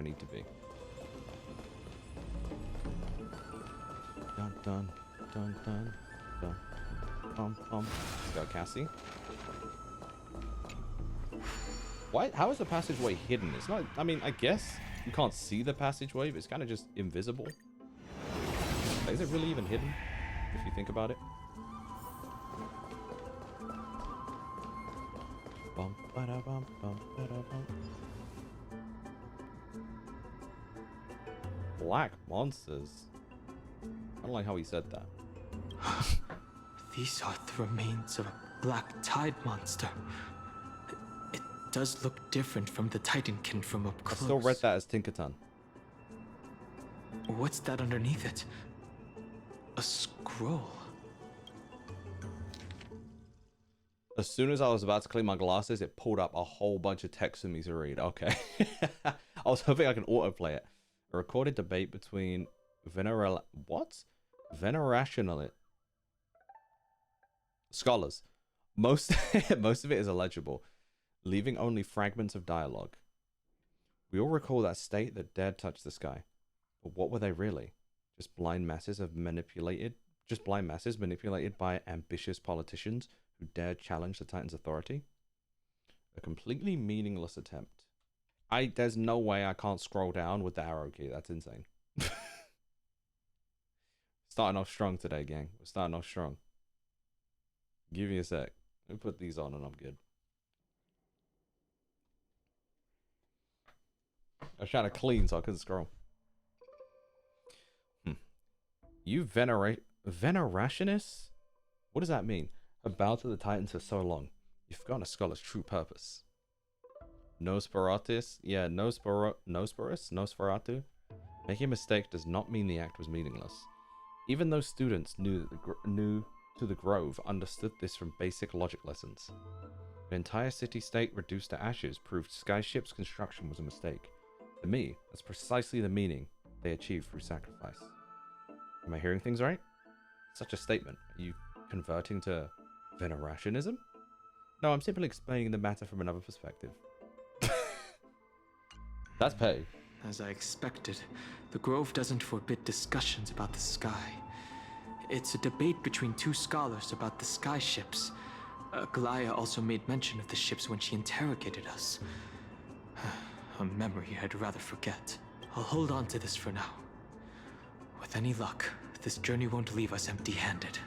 I need to be. Dun dun dun dun dun. Let's go, Cassie. Why? How is the passageway hidden? It's not. I mean, I guess you can't see the passageway, but it's kind of just invisible. Is it really even hidden? If you think about it. Bum, ba-da, bum, ba-da, bum. Black monsters. I don't like how he said that. These are the remains of a black tide monster. It does look different from the Titankin from up close. I still read that as Tinkerton. What's that underneath it? A scroll. As soon as I was about to clean my glasses, it pulled up a whole bunch of text for me to read. Okay. I was hoping I can autoplay it. A recorded debate between Venerational scholars. Most of it is illegible, leaving only fragments of dialogue. We all recall that state that dared touch the sky. But what were they really? Just blind masses manipulated by ambitious politicians who dared challenge the Titan's authority? A completely meaningless attempt. There's no way I can't scroll down with the arrow key. That's insane. Starting off strong today, gang. We're starting off strong. Give me a sec. Let me put these on and I'm good. I was trying to clean so I couldn't scroll. You Venerationist? What does that mean? Have bowed to the Titans for so long. You've forgotten a scholar's true purpose. Nosferatus? Yeah, Nosferatu? Making a mistake does not mean the act was meaningless. Even those students new to the Grove understood this from basic logic lessons. An entire city-state reduced to ashes proved Skyship's construction was a mistake. To me, that's precisely the meaning they achieved through sacrifice. Am I hearing things right? Such a statement. Are you converting to Venerationism? No, I'm simply explaining the matter from another perspective. That's pay. As I expected, the Grove doesn't forbid discussions about the sky. It's a debate between two scholars about the sky ships. Galaya also made mention of the ships when she interrogated us. A memory I'd rather forget. I'll hold on to this for now. With any luck, this journey won't leave us empty-handed.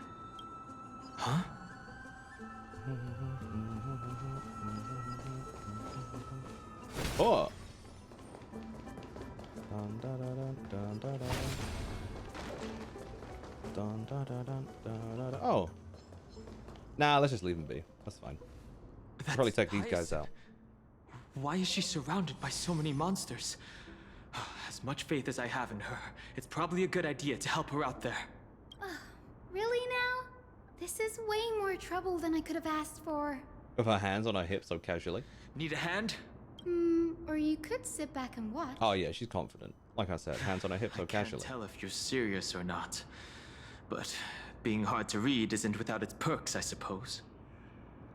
Huh? Oh! Dun, dun, dun, dun, dun, dun. Dun, dun, dun, dun, dun, dun. Oh. Nah, let's just leave him be. That's fine. Probably take these guys out. Why is she surrounded by so many monsters? As much faith as I have in her, it's probably a good idea to help her out there. Really now? This is way more trouble than I could have asked for. With her hands on her hips so casually. Need a hand? Or you could sit back and watch. Oh yeah, she's confident. Like I said, hands on her hips so casually. I can't tell if you're serious or not. But being hard to read isn't without its perks, I suppose.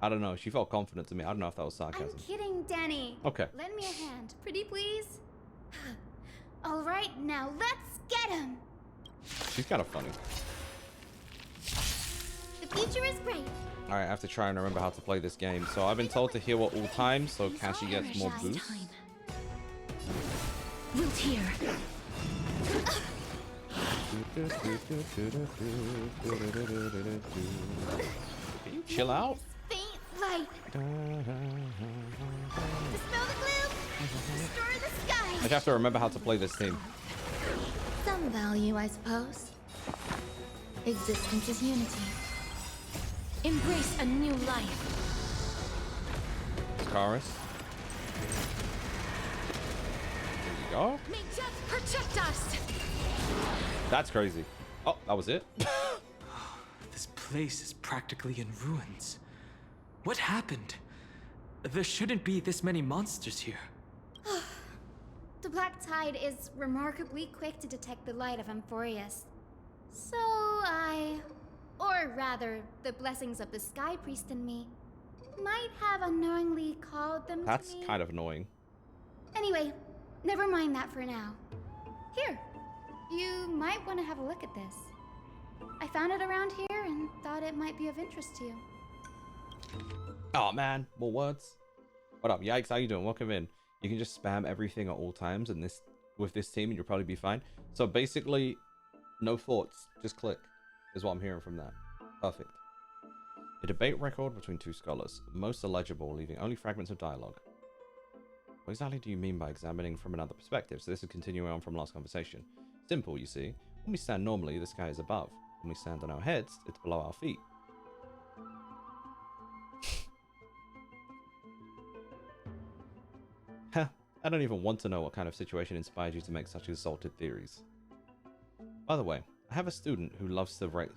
I don't know. She felt confident to me. I don't know if that was sarcasm. I'm kidding, Danny. Okay. Lend me a hand. Pretty please? All right, now let's get him. She's kind of funny. The future is great. Alright, I have to try and remember how to play this game. So I've been told to heal at all times, so Cassie gets more boosts. Wilt here. Can you chill out? Faint light. Dispel the gloom. Destroy the sky. I just have to remember how to play this team. Some value, I suppose. Existence is unity. Embrace a new life. Scaris. There you go. May death protect us. That's crazy. Oh, that was it? This place is practically in ruins. What happened? There shouldn't be this many monsters here. The Black Tide is remarkably quick to detect the light of Amphoreus. So or rather, the blessings of the Sky Priest in me, might have unknowingly called them That's to me. kind of annoying. Anyway, never mind that for now. Here, you might want to have a look at this. I found it around here and thought it might be of interest to you. Oh man, more words. What up, Yikes? How you doing? Welcome in. You can just spam everything at all times, and with this team, and you'll probably be fine. So basically, no thoughts, just click, is what I'm hearing from that. Perfect. A debate record between two scholars, most illegible, leaving only fragments of dialogue. What exactly do you mean by examining from another perspective? So this is continuing on from last conversation. Simple, you see. When we stand normally, the sky is above. When we stand on our heads, it's below our feet. I don't even want to know what kind of situation inspired you to make such exalted theories. By the way, I have a student who loves to write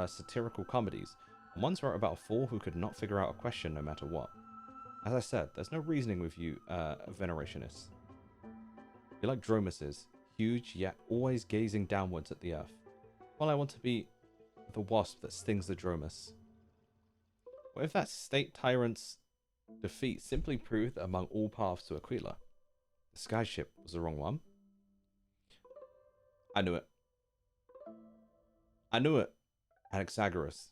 satirical comedies, and once wrote about a fool who could not figure out a question no matter what. As I said, there's no reasoning with you, venerationists. You're like dromuses, huge yet always gazing downwards at the earth. Well, I want to be the wasp that stings the dromus. What if that state tyrant's defeat simply proved that among all paths to Aquila, the skyship was the wrong one? I knew it. I knew it. Anaxagoras,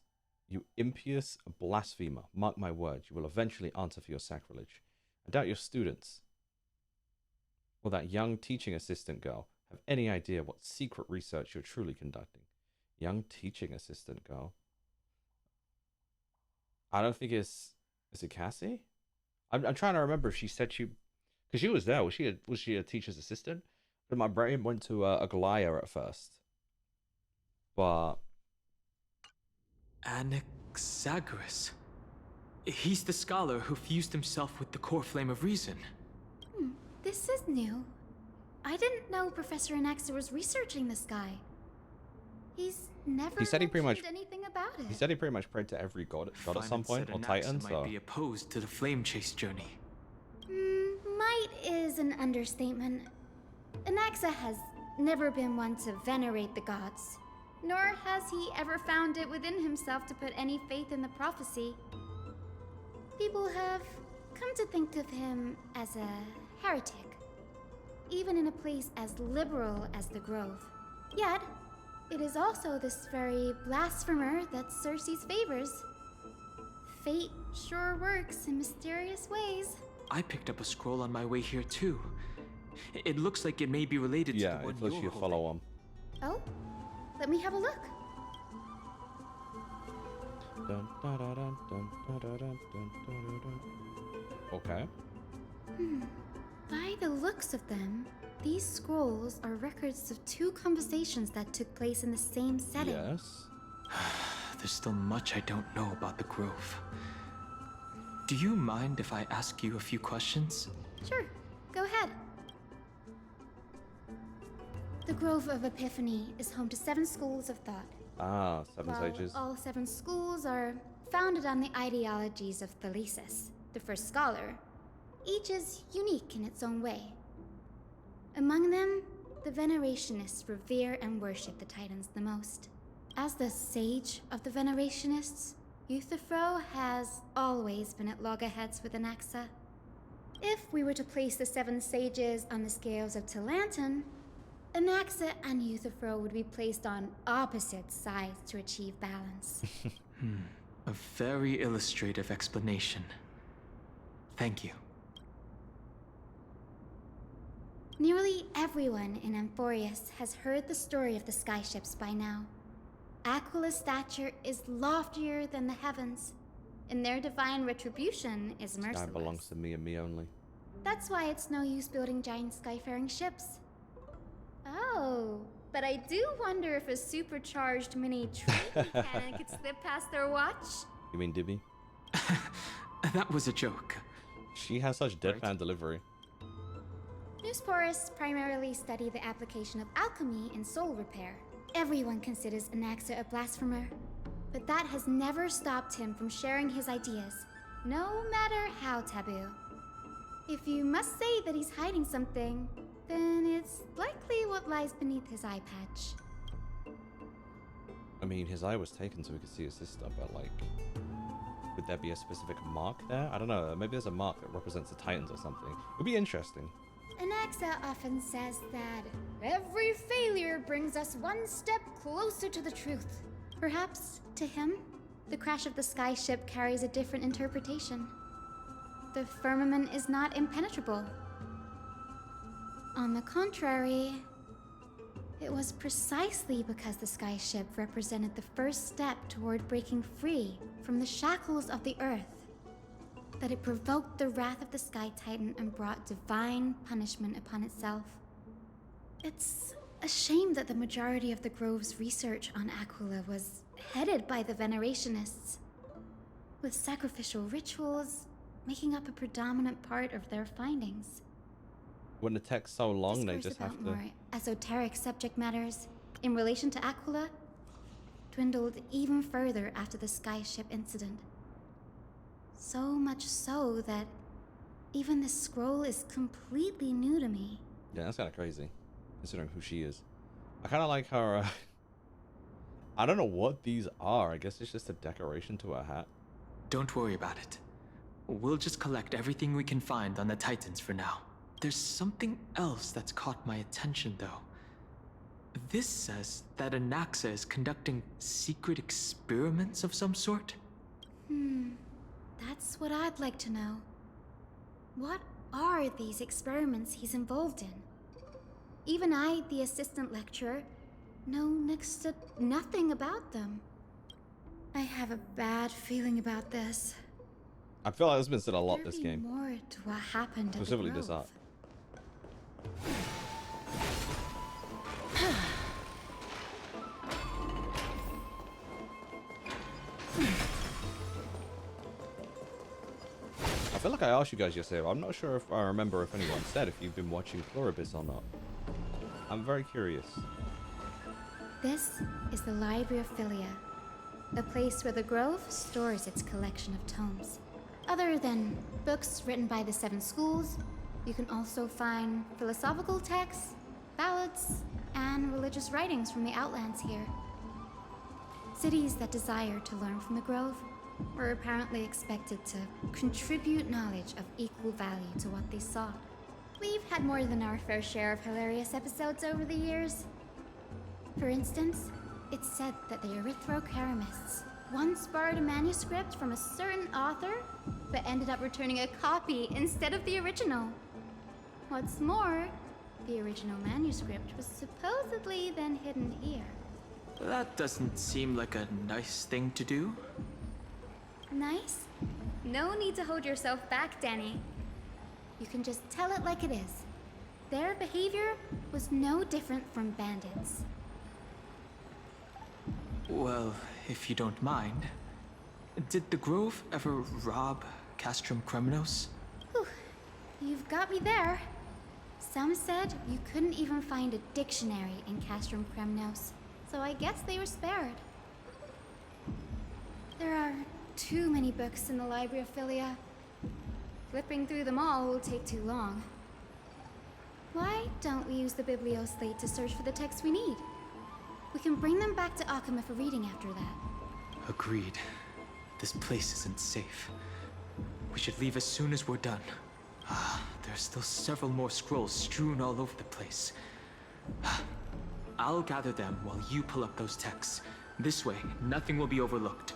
you impious blasphemer, mark my words, you will eventually answer for your sacrilege. I doubt your students, or that young teaching assistant girl, have any idea what secret research you're truly conducting. Young teaching assistant girl? I don't think is it Cassie? I'm trying to remember if she said she, because she was there. Was she a teacher's assistant? But my brain went to Aglaia at first. But Anaxagoras. He's the scholar who fused himself with the core flame of reason. This is new. I didn't know Professor Anaxa was researching the sky. He's never mentioned anything about it. He said he pretty much prayed to every god at some point, or Titan, so... might be opposed to the flame chase journey. Might is an understatement. Anaxa has never been one to venerate the gods, nor has he ever found it within himself to put any faith in the prophecy. People have come to think of him as a heretic, even in a place as liberal as the Grove. Yet, it is also this very blasphemer that Circe favors. Fate sure works in mysterious ways. I picked up a scroll on my way here too. It looks like it may be related to the one it's literally a follow-on. Oh? Let me have a look. Dun, dun, dun, dun, dun, dun, dun, dun, dun, dun. Okay. By the looks of them, these scrolls are records of two conversations that took place in the same setting. Yes. There's still much I don't know about the Grove. Do you mind if I ask you a few questions? Sure, go ahead. The Grove of Epiphany is home to 7 schools of thought. Ah, 7 While sages. all 7 schools are founded on the ideologies of Thalesis, the first scholar. Each is unique in its own way. Among them, the Venerationists revere and worship the Titans the most. As the sage of the Venerationists, Euthyphro has always been at loggerheads with Anaxa. If we were to place the 7 sages on the scales of Talanton, Anaxa and Euthyphro would be placed on opposite sides to achieve balance. A very illustrative explanation. Thank you. Nearly everyone in Amphoreus has heard the story of the skyships by now. Aquila's stature is loftier than the heavens, and their divine retribution is merciless. Sky belongs to me and me only. That's why it's no use building giant skyfaring ships. Oh, but I do wonder if a supercharged mini train cannon could slip past their watch. You mean Dibby? That was a joke. She has such deadpan delivery. Newsporists primarily study the application of alchemy in soul repair. Everyone considers Anaxa a blasphemer, but that has never stopped him from sharing his ideas, no matter how taboo. If you must say that he's hiding something, then it's likely what lies beneath his eye patch. I mean, his eye was taken so we could see his sister, but like, would there be a specific mark there? I don't know. Maybe there's a mark that represents the Titans or something. It would be interesting. Anaxa often says that every failure brings us one step closer to the truth. Perhaps, to him, the crash of the sky ship carries a different interpretation. The firmament is not impenetrable. On the contrary, it was precisely because the sky ship represented the first step toward breaking free from the shackles of the earth that it provoked the wrath of the Sky Titan and brought divine punishment upon itself. It's a shame that the majority of the Grove's research on Aquila was headed by the Venerationists, with sacrificial rituals making up a predominant part of their findings. When the text's so long, they Discourse just have about to... more esoteric subject matters in relation to Aquila dwindled even further after the sky ship incident. So much so that even this scroll is completely new to me. Yeah, that's kind of crazy, considering who she is. I kind of like her... I don't know what these are. I guess it's just a decoration to her hat. Don't worry about it. We'll just collect everything we can find on the Titans for now. There's something else that's caught my attention, though. This says that Anaxa is conducting secret experiments of some sort. That's what I'd like to know. What are these experiments he's involved in? Even I, the assistant lecturer, know next to nothing about them. I have a bad feeling about this. I feel like there's been said a lot There this be game. more to what happened at the Specifically this Grove. art. I feel like I asked you guys yesterday, but I'm not sure if I remember if anyone said if you've been watching Pluribus or not. I'm very curious. This is the Library of Philia, a place where the Grove stores its collection of tomes. Other than books written by the 7 schools, you can also find philosophical texts, ballads, and religious writings from the Outlands here. Cities that desire to learn from the Grove were apparently expected to contribute knowledge of equal value to what they sought. We've had more than our fair share of hilarious episodes over the years. For instance, it's said that the Erythrocheramists once borrowed a manuscript from a certain author, but ended up returning a copy instead of the original. What's more, the original manuscript was supposedly then hidden here. That doesn't seem like a nice thing to do. Nice? No need to hold yourself back, Danny. You can just tell it like it is. Their behavior was no different from bandits. Well, if you don't mind, did the Grove ever rob Castrum Kremnos? Whew, you've got me there. Some said you couldn't even find a dictionary in Castrum Kremnos, so I guess they were spared. There are too many books in the Library of Philia. Flipping through them all will take too long. Why don't we use the Biblioslate to search for the texts we need? We can bring them back to Akama for reading after that. Agreed. This place isn't safe. We should leave as soon as we're done. There's still several more scrolls strewn all over the place. I'll gather them while you pull up those texts. This way, nothing will be overlooked.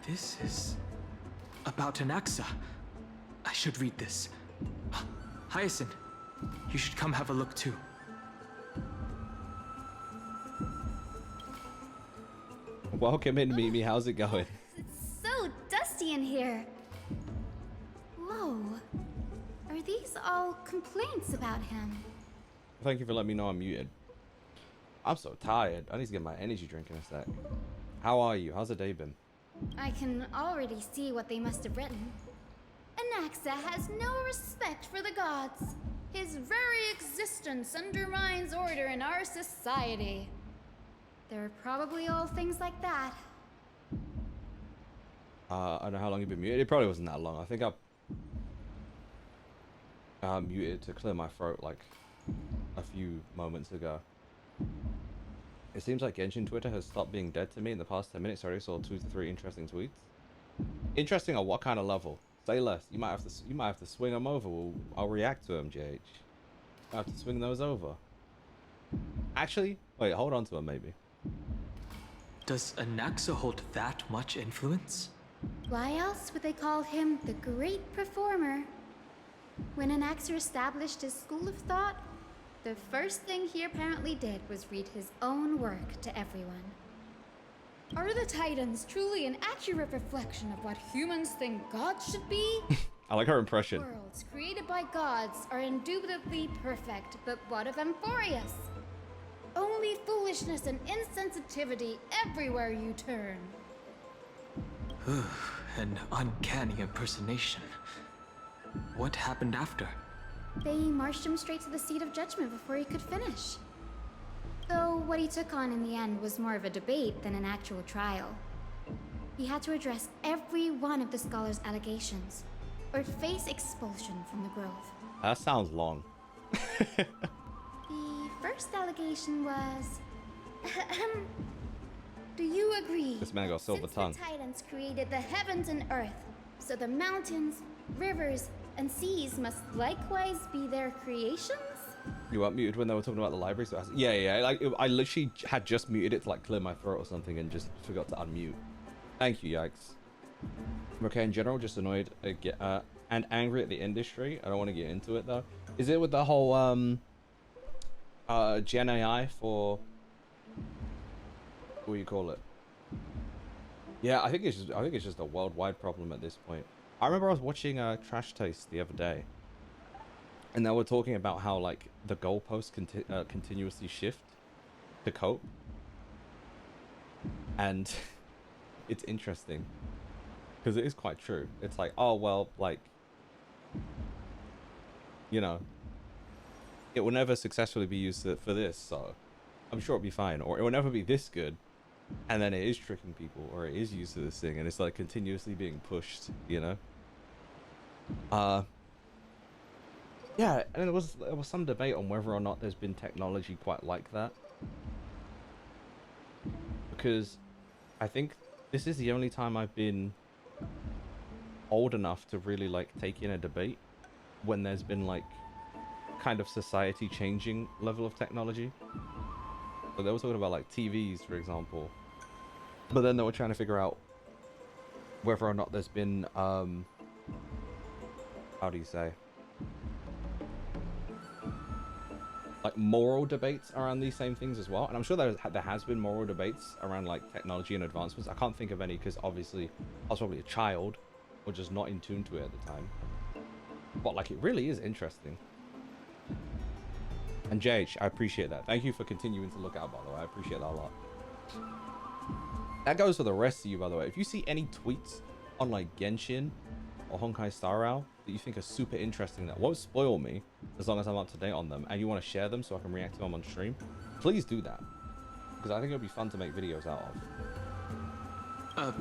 This is about Anaxa. I should read this. Hyacinth, you should come have a look too. Welcome in, Mimi. How's it going? It's so dusty in here. Whoa. Are these all complaints about him? Thank you for letting me know I'm muted. I'm so tired. I need to get my energy drink in a sec. How are you? How's the day been? I can already see what they must have written. Anaxa has no respect for the gods. His very existence undermines order in our society. They're probably all things like that. I don't know how long you've been muted. It probably wasn't that long. I think I muted to clear my throat like a few moments ago. It seems like Genshin Twitter has stopped being dead to me in the past 10 minutes. I already saw 2 to 3 interesting tweets. Interesting on what kind of level? Say less. You might have to swing them over. I'll react to them, JH. I have to swing those over. Actually, wait, hold on to them maybe. Does Anaxa hold that much influence? Why else would they call him the great performer? When Anaxer established his school of thought, the first thing he apparently did was read his own work to everyone. Are the Titans truly an accurate reflection of what humans think gods should be? I like her impression. Worlds created by gods are indubitably perfect, but what of Amphoreus? Only foolishness and insensitivity everywhere you turn. An uncanny impersonation. What happened after? They marched him straight to the seat of judgment before he could finish. Though what he took on in the end was more of a debate than an actual trial. He had to address every one of the scholar's allegations, or face expulsion from the Grove. That sounds long. The first allegation was... Do you agree? This man got silver Since tongue. the Titans created the heavens and earth, so the mountains, rivers, and seas must likewise be their creations? You weren't muted when they were talking about the library, so yeah. Like I literally had just muted it to like clear my throat or something, and just forgot to unmute. Thank you, yikes. I'm okay in general, just annoyed and angry at the industry. I don't want to get into it though. Is it with the whole Gen AI for what do you call it? Yeah, I think it's just a worldwide problem at this point. I remember I was watching Trash Taste the other day, and they were talking about how like the goalposts continuously shift to cope, and it's interesting because it is quite true. It's like, oh well, like, you know, it will never successfully be used for this, so I'm sure it'll be fine, or it will never be this good, and then it is tricking people, or it is used to this thing, and it's like continuously being pushed, you know. Yeah, and there was some debate on whether or not there's been technology quite like that, because I think this is the only time I've been old enough to really like take in a debate when there's been like kind of society changing level of technology. So they were talking about like TVs, for example, but then they were trying to figure out whether or not there's been how do you say, like moral debates around these same things as well. And I'm sure there has been moral debates around like technology and advancements. I can't think of any because obviously I was probably a child or just not in tune to it at the time, but like it really is interesting. And JH, I appreciate that. Thank you for continuing to look out, by the way. I appreciate that a lot. That goes for the rest of you, by the way. If you see any tweets on like Genshin or Honkai Star Rail that you think are super interesting that won't spoil me as long as I'm up to date on them, and you want to share them so I can react to them on stream, please do that, because I think it'll be fun to make videos out of.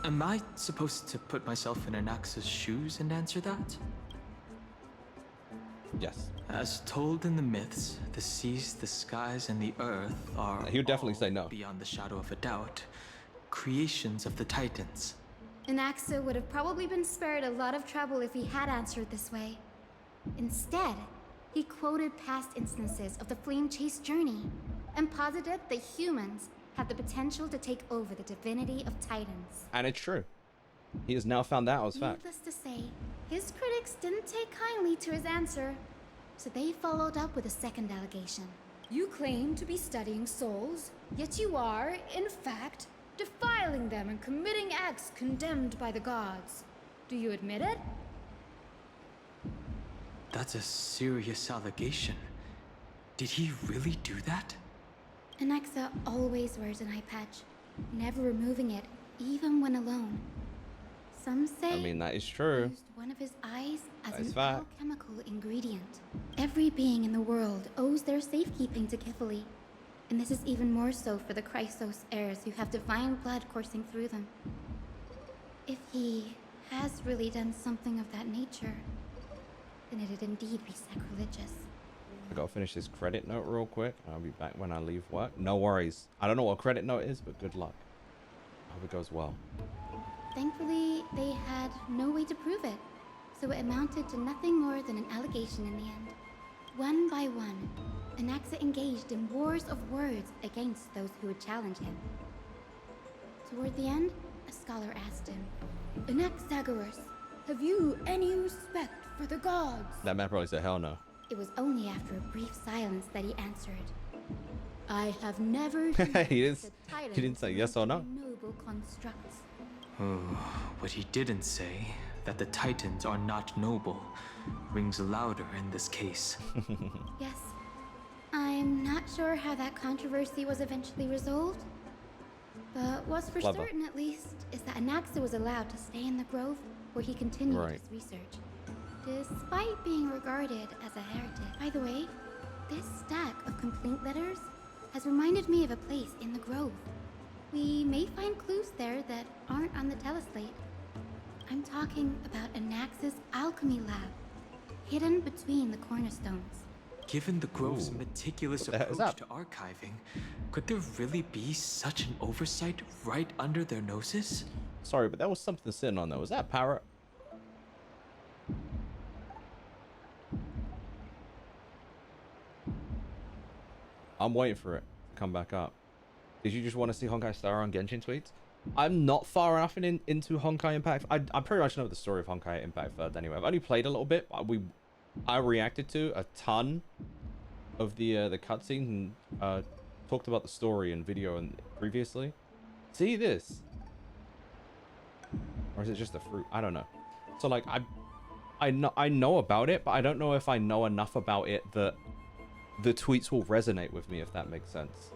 Am I supposed to put myself in Anaxa's shoes and answer that? Yes. As told in the myths, the seas, the skies, and the earth are He would definitely say no. beyond the shadow of a doubt, creations of the Titans. Anaxa would have probably been spared a lot of trouble if he had answered this way. Instead, he quoted past instances of the Flame Chase journey and posited that humans have the potential to take over the divinity of Titans. And it's true. He has now found that out as fact. Needless to say, his critics didn't take kindly to his answer, so they followed up with a second allegation. You claim to be studying souls, yet you are, in fact, defiling them and committing acts condemned by the gods. Do you admit it? That's a serious allegation. Did he really do that? Anaxa always wears an eye patch, never removing it, even when alone. Some say I mean, that is true. he used one of his eyes as That is an fact. alchemical ingredient. Every being in the world owes their safekeeping to Kifili, and this is even more so for the Chrysos heirs who have divine blood coursing through them. If he has really done something of that nature, then it'd indeed be sacrilegious. I gotta finish this credit note real quick. I'll be back when I leave work. No worries. I don't know what a credit note is, but good luck. Hope it goes well. Thankfully, they had no way to prove it, so it amounted to nothing more than an allegation in the end. One by one, Anaxa engaged in wars of words against those who would challenge him. Toward the end, a scholar asked him, "Anaxagoras, have you any respect for the gods?" That man probably said hell no. It was only after a brief silence that he answered, "I have never He didn't- the Titans he didn't say yes or no. noble constructs." Oh, what he didn't say, that the Titans are not noble, rings louder in this case. Yes. I'm not sure how that controversy was eventually resolved. But what's for Clever. certain, at least, is that Anaxa was allowed to stay in the grove where he continued Right. his research, despite being regarded as a heretic. By the way, this stack of complaint letters has reminded me of a place in the grove. We may find clues there that aren't on the teleslate. I'm talking about Anaxa's alchemy lab, hidden between the cornerstones. Given the Grove's Ooh. meticulous What the heck is approach that? to archiving, could there really be such an oversight right under their noses? Sorry, but there was something sitting on there. Was that a parrot? I'm waiting for it to come back up. Did you just want to see Honkai Star on Genshin tweets? I'm not far enough into Honkai Impact. I pretty much know the story of Honkai Impact Third anyway. I've only played a little bit. I reacted to a ton of the cutscenes and talked about the story and video and previously. See this? Or is it just a fruit? I don't know. So like I know about it, but I don't know if I know enough about it that the tweets will resonate with me, if that makes sense.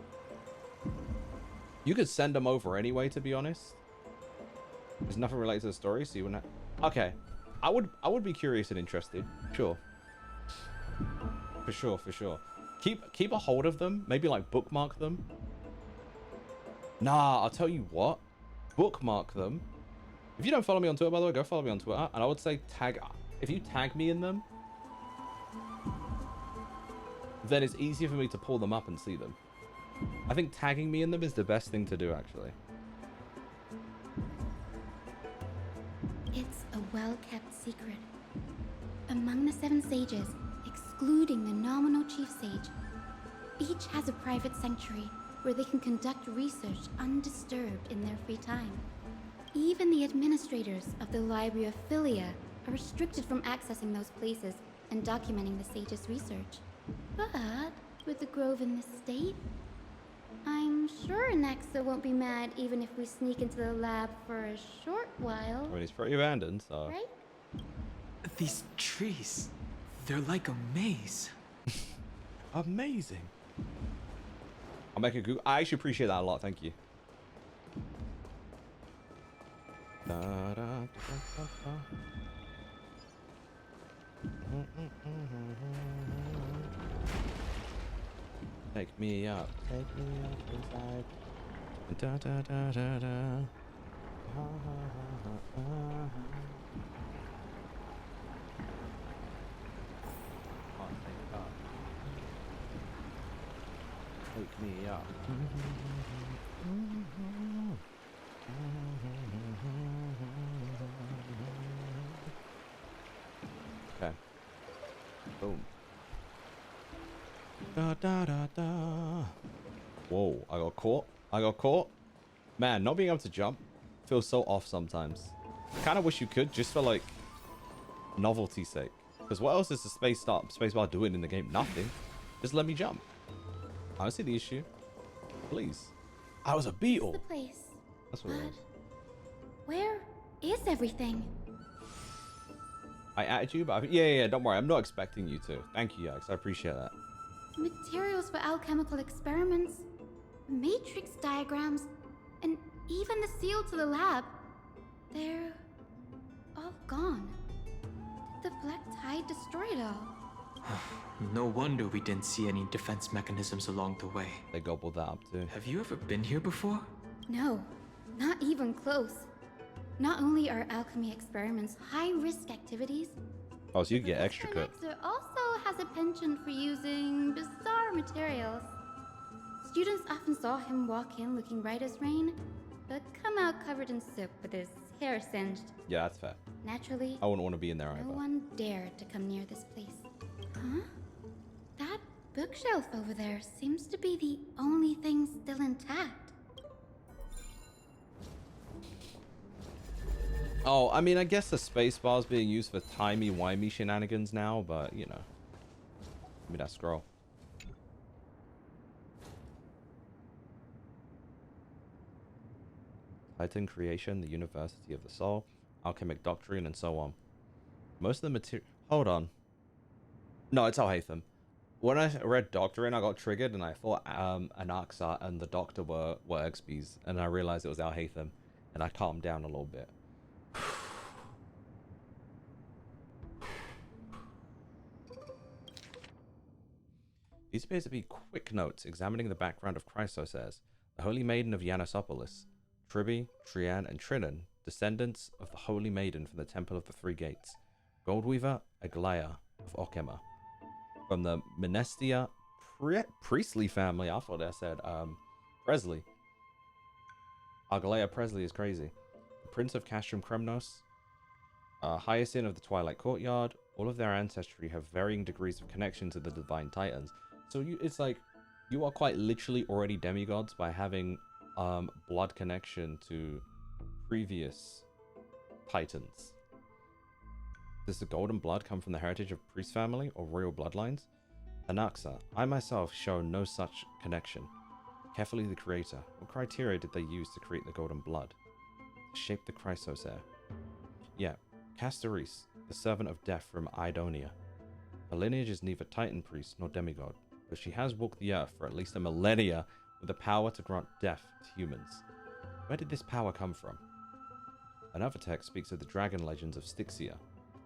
You could send them over anyway, to be honest. There's nothing related to the story, so you wouldn't. Okay, I would be curious and interested. Sure. For sure. Keep a hold of them. Maybe like bookmark them. Nah, I'll tell you what. Bookmark them. If you don't follow me on Twitter, by the way, go follow me on Twitter. And I would say if you tag me in them, then it's easier for me to pull them up and see them. I think tagging me in them is the best thing to do, actually. It's a well-kept secret. Among the 7 sages, excluding the nominal chief sage, each has a private sanctuary where they can conduct research undisturbed in their free time. Even the administrators of the Library of Philia are restricted from accessing those places and documenting the sage's research. But with the grove in this state, I'm sure Anaxa won't be mad even if we sneak into the lab for a short while. I mean, it's pretty abandoned, so. Right? These trees, they're like a maze. Amazing. I'll make a Google. I actually appreciate that a lot. Thank you. Da, da, da, da, da. Take me up inside. Da da da da da. Ha, ha, ha, ha, ha. Can't take up. Take me up. Okay. Boom. Da da da da. Whoa, I got caught. Man, not being able to jump feels so off sometimes. I kind of wish you could, just for like novelty's sake. Because what else is the spacebar doing in the game? Nothing. Just let me jump. I don't see the issue. Please. I was a beetle. The place. That's what it was. Where is everything? I added you, but yeah, don't worry. I'm not expecting you to. Thank you, Yax. I appreciate that. Materials for alchemical experiments, matrix diagrams, and even the seal to the lab. They're all gone. Did the Black Tide destroy it all? No wonder we didn't see any defense mechanisms along the way. They gobbled that up too. Have you ever been here before? No, not even close. Not only are alchemy experiments high-risk activities, Oh, so you the get extra cut. professor also has a penchant for using bizarre materials. Students often saw him walk in looking bright as rain, but come out covered in soot with his hair singed. Yeah, that's fair. Naturally, I wouldn't want to be in there no either. one dared to come near this place. Huh? That bookshelf over there seems to be the only thing still intact. Oh, I mean, I guess the space bar's being used for timey-wimey shenanigans now, but, you know. Give me that scroll. Titan creation, the University of the Soul, alchemic doctrine, and so on. Most of the material... Hold on. No, it's Al-Haytham. When I read Doctrine, I got triggered, and I thought Anaxa and the Doctor were Expies, and I realized it was Al-Haytham, and I calmed down a little bit. These appear to be quick notes examining the background of Chrysos as the Holy Maiden of Yanosopolis, Tribi, Trian, and Trinan, descendants of the Holy Maiden from the Temple of the Three Gates, Goldweaver, Aglaia of Okema, from the Menestia Priestley family. I thought I said Presley. Aglaia Presley is crazy. The Prince of Castrum Kremnos, Hyacinth of the Twilight Courtyard. All of their ancestry have varying degrees of connection to the Divine Titans. So it's like you are quite literally already demigods by having blood connection to previous Titans. Does the golden blood come from the heritage of priest family or royal bloodlines? Anaxa, I myself show no such connection. Carefully the creator, what criteria did they use to create the golden blood? To shape the Chrysos heir. Yeah, Castaris, the servant of death from Idonia. Her lineage is neither Titan priest nor demigod, but she has walked the earth for at least a millennia with the power to grant death to humans. Where did this power come from? Another text speaks of the dragon legends of Styxia.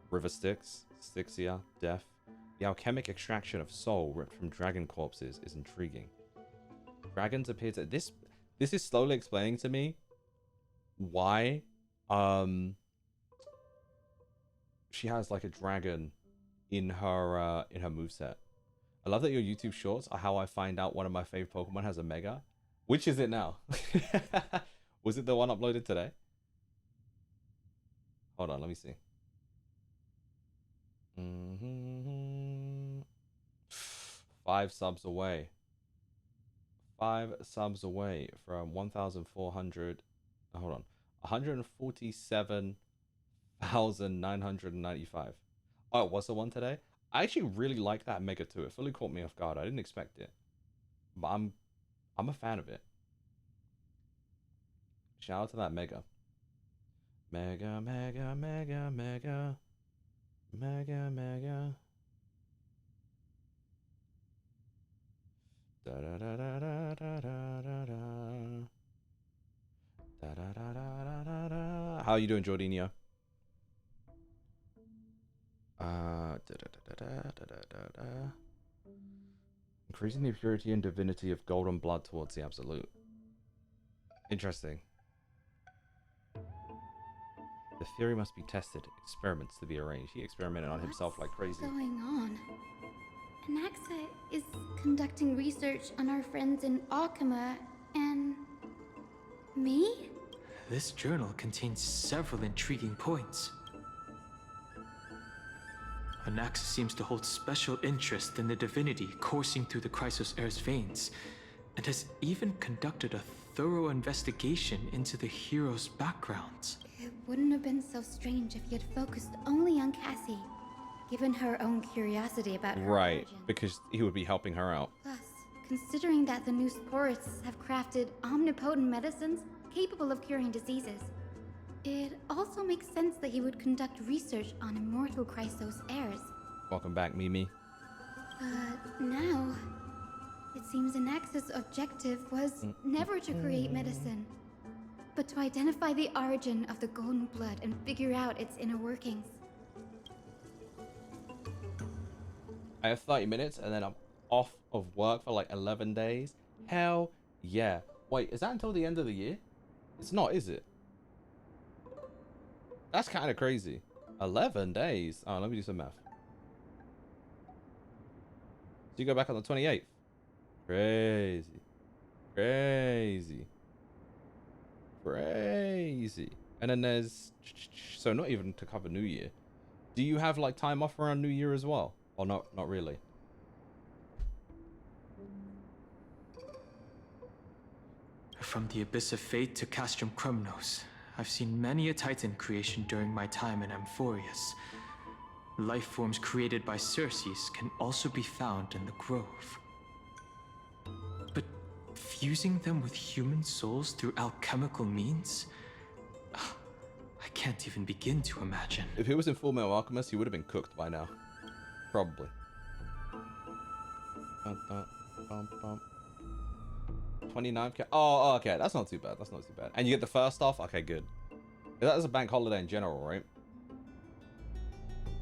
River Styx, Styxia, death. The alchemic extraction of soul ripped from dragon corpses is intriguing. Dragons appear to... This is slowly explaining to me why she has like a dragon in her moveset. I love that your YouTube shorts are how I find out one of my favorite Pokemon has a Mega. Which is it now? Was it the one uploaded today? Hold on, let me see. 5 subs away. 5 subs away from 1,400. Hold on. 147,995. Oh, it was the one today? I actually really like that Mega too. It fully caught me off guard. I didn't expect it. But I'm a fan of it. Shout out to that Mega. Mega, Mega, Mega, Mega. Mega, Mega. Da da da da da da da da da. Da da da da da da. How are you doing, Jordinio? Increasing the purity and divinity of golden blood towards the absolute. Interesting. The theory must be tested, experiments to be arranged. He experimented on himself like crazy. What's going on? Anaxa is conducting research on our friends in Okema and... me? This journal contains several intriguing points. Anaxa seems to hold special interest in the divinity coursing through the Chrysos heir's veins, and has even conducted a thorough investigation into the hero's backgrounds. It wouldn't have been so strange if he had focused only on Cassie, given her own curiosity about her Right, origin. because he would be helping her out. Plus, considering that the new sporists have crafted omnipotent medicines capable of curing diseases, it also makes sense that he would conduct research on immortal Chrysos heirs. Welcome back, Mimi. Now, it seems Anaxa's objective was never to create medicine, but to identify the origin of the golden blood and figure out its inner workings. I have 30 minutes and then I'm off of work for like 11 days. Hell yeah. Wait, is that until the end of the year? It's not, is it? That's kind of crazy. 11 days. Oh, let me do some math. So you go back on the 28th. Crazy. Crazy. Crazy. And then there's... So not even to cover New Year. Do you have like time off around New Year as well? Or not really? From the Abyss of Fate to Castrum Krumnos, I've seen many a Titan creation during my time in Amphoreus. Life forms created by Circes can also be found in the Grove. But fusing them with human souls through alchemical means? I can't even begin to imagine. If he was in Full Metal Alchemist, he would have been cooked by now. Probably. 29k. Oh, okay. That's not too bad. That's not too bad. And you get the first off? Okay, good. That is a bank holiday in general, right?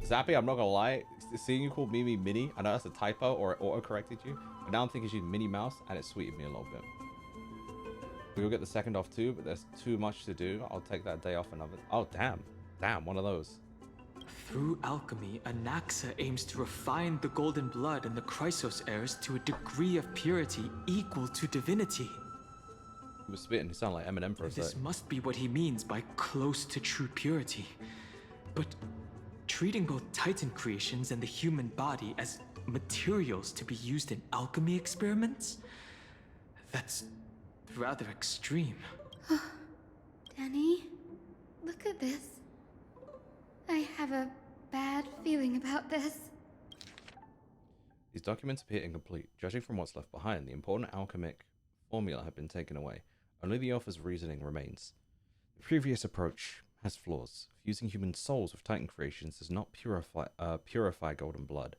Zappy, I'm not gonna lie. Seeing you call Mimi Minnie, I know that's a typo or it auto-corrected you. But now I'm thinking she's Minnie Mouse and it sweetened me a little bit. We will get the second off too, but there's too much to do. I'll take that day off another. Oh, damn. Damn, one of those. Through alchemy, Anaxa aims to refine the golden blood and the Chrysos heirs to a degree of purity equal to divinity. He was spitting. He sounded like Eminem for a This sec. must be what he means by close to true purity. But treating both Titan creations and the human body as materials to be used in alchemy experiments? That's rather extreme. Danny, look at this. I have a bad feeling about this. These documents appear incomplete. Judging from what's left behind, the important alchemic formula have been taken away. Only the author's reasoning remains. The previous approach has flaws. Fusing human souls with Titan creations does not purify golden blood.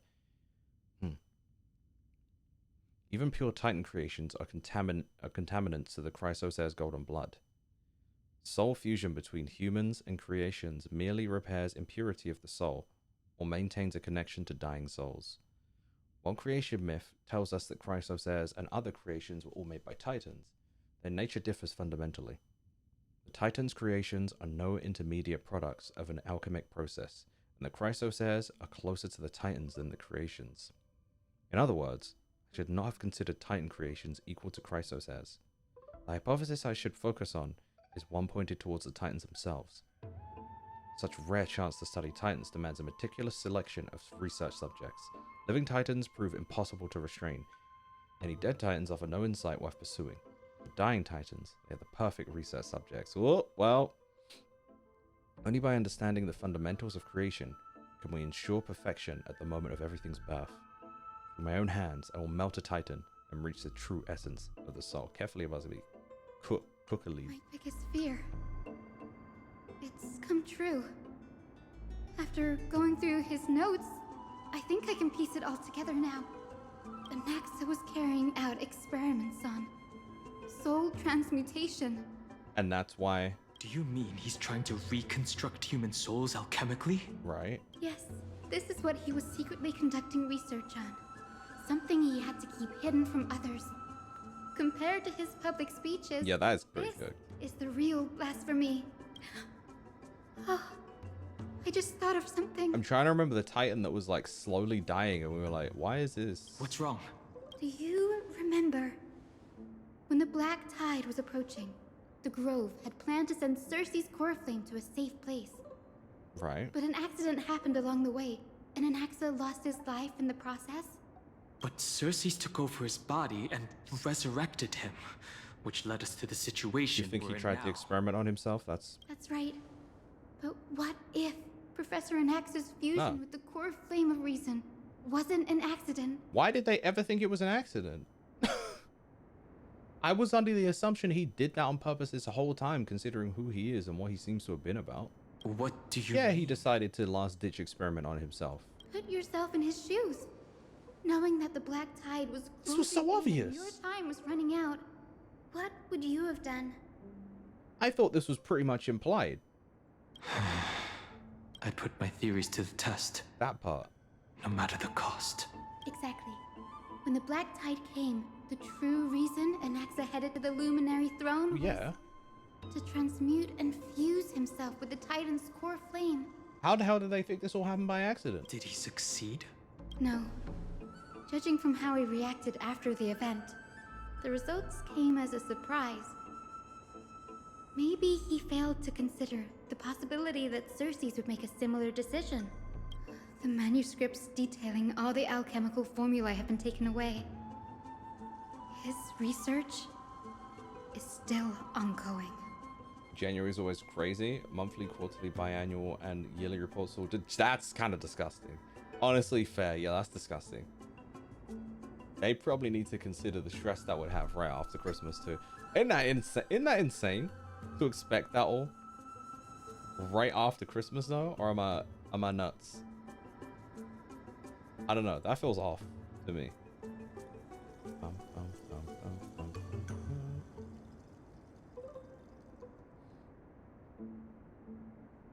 Even pure Titan creations are contaminants to the Chrysos heir's golden blood. Soul fusion between humans and creations merely repairs impurity of the soul, or maintains a connection to dying souls. While creation myth tells us that Chrysos heirs and other creations were all made by Titans, their nature differs fundamentally. The Titans' creations are no intermediate products of an alchemic process, and the Chrysos heirs are closer to the Titans than the creations. In other words, I should not have considered Titan creations equal to Chrysos heirs. The hypothesis I should focus on is one pointed towards the Titans themselves. Such rare chance to study Titans demands a meticulous selection of research subjects. Living Titans prove impossible to restrain. Any dead Titans offer no insight worth pursuing. The dying Titans, they are the perfect research subjects. Oh, well, only by understanding the fundamentals of creation can we ensure perfection at the moment of everything's birth. With my own hands, I will melt a Titan and reach the true essence of the soul. Carefully about to be cookily. My biggest fear. It's come true. After going through his notes, I think I can piece it all together now. Anaxa was carrying out experiments on soul transmutation. And that's why, Do you mean he's trying to reconstruct human souls alchemically? right? Yes, this is what he was secretly conducting research on. Something he had to keep hidden from others. Compared to his public speeches, Yeah, that is pretty this good. is the real blasphemy. Oh, I just thought of something. I'm trying to remember the Titan that was like slowly dying and we were like, why is this? What's wrong? Do you remember when the Black Tide was approaching? The Grove had planned to send Circe's core flame to a safe place. Right. But an accident happened along the way, and Anaxa lost his life in the process. But Circe took over his body and resurrected him, which led us to the Do situation you think he we're in tried to now. experiment on himself? That's That's right. But what if Professor Anaxa's fusion No. with the core flame of reason wasn't an accident? why did they ever think it was an accident? I was under the assumption he did that on purpose this whole time, considering who he is and what he seems to have been about. What do you Yeah, mean? he decided to last ditch experiment on himself. Put yourself in his shoes. Knowing that the Black Tide was This was so closing in and obvious. your time was running out, what would you have done? I thought this was pretty much implied. I'd put my theories to the test, That part. no matter the cost. Exactly. When the Black Tide came, the true reason Anaxa headed to the Luminary Throne was... Yeah. to transmute and fuse himself with the Titan's core flame. How the hell did they think this all happened by accident? Did he succeed? No. Judging from how he reacted after the event, the results came as a surprise. Maybe he failed to consider the possibility that Xerxes would make a similar decision. The manuscripts detailing all the alchemical formulae have been taken away. His research is still ongoing. January is always crazy. Monthly, quarterly, biannual, and yearly reports. That's kind of disgusting. Honestly, fair. Yeah, that's disgusting. They probably need to consider the stress that would have right after Christmas too. Isn't that insane to expect that all right after Christmas though? Or am I nuts? I don't know. That feels off to me.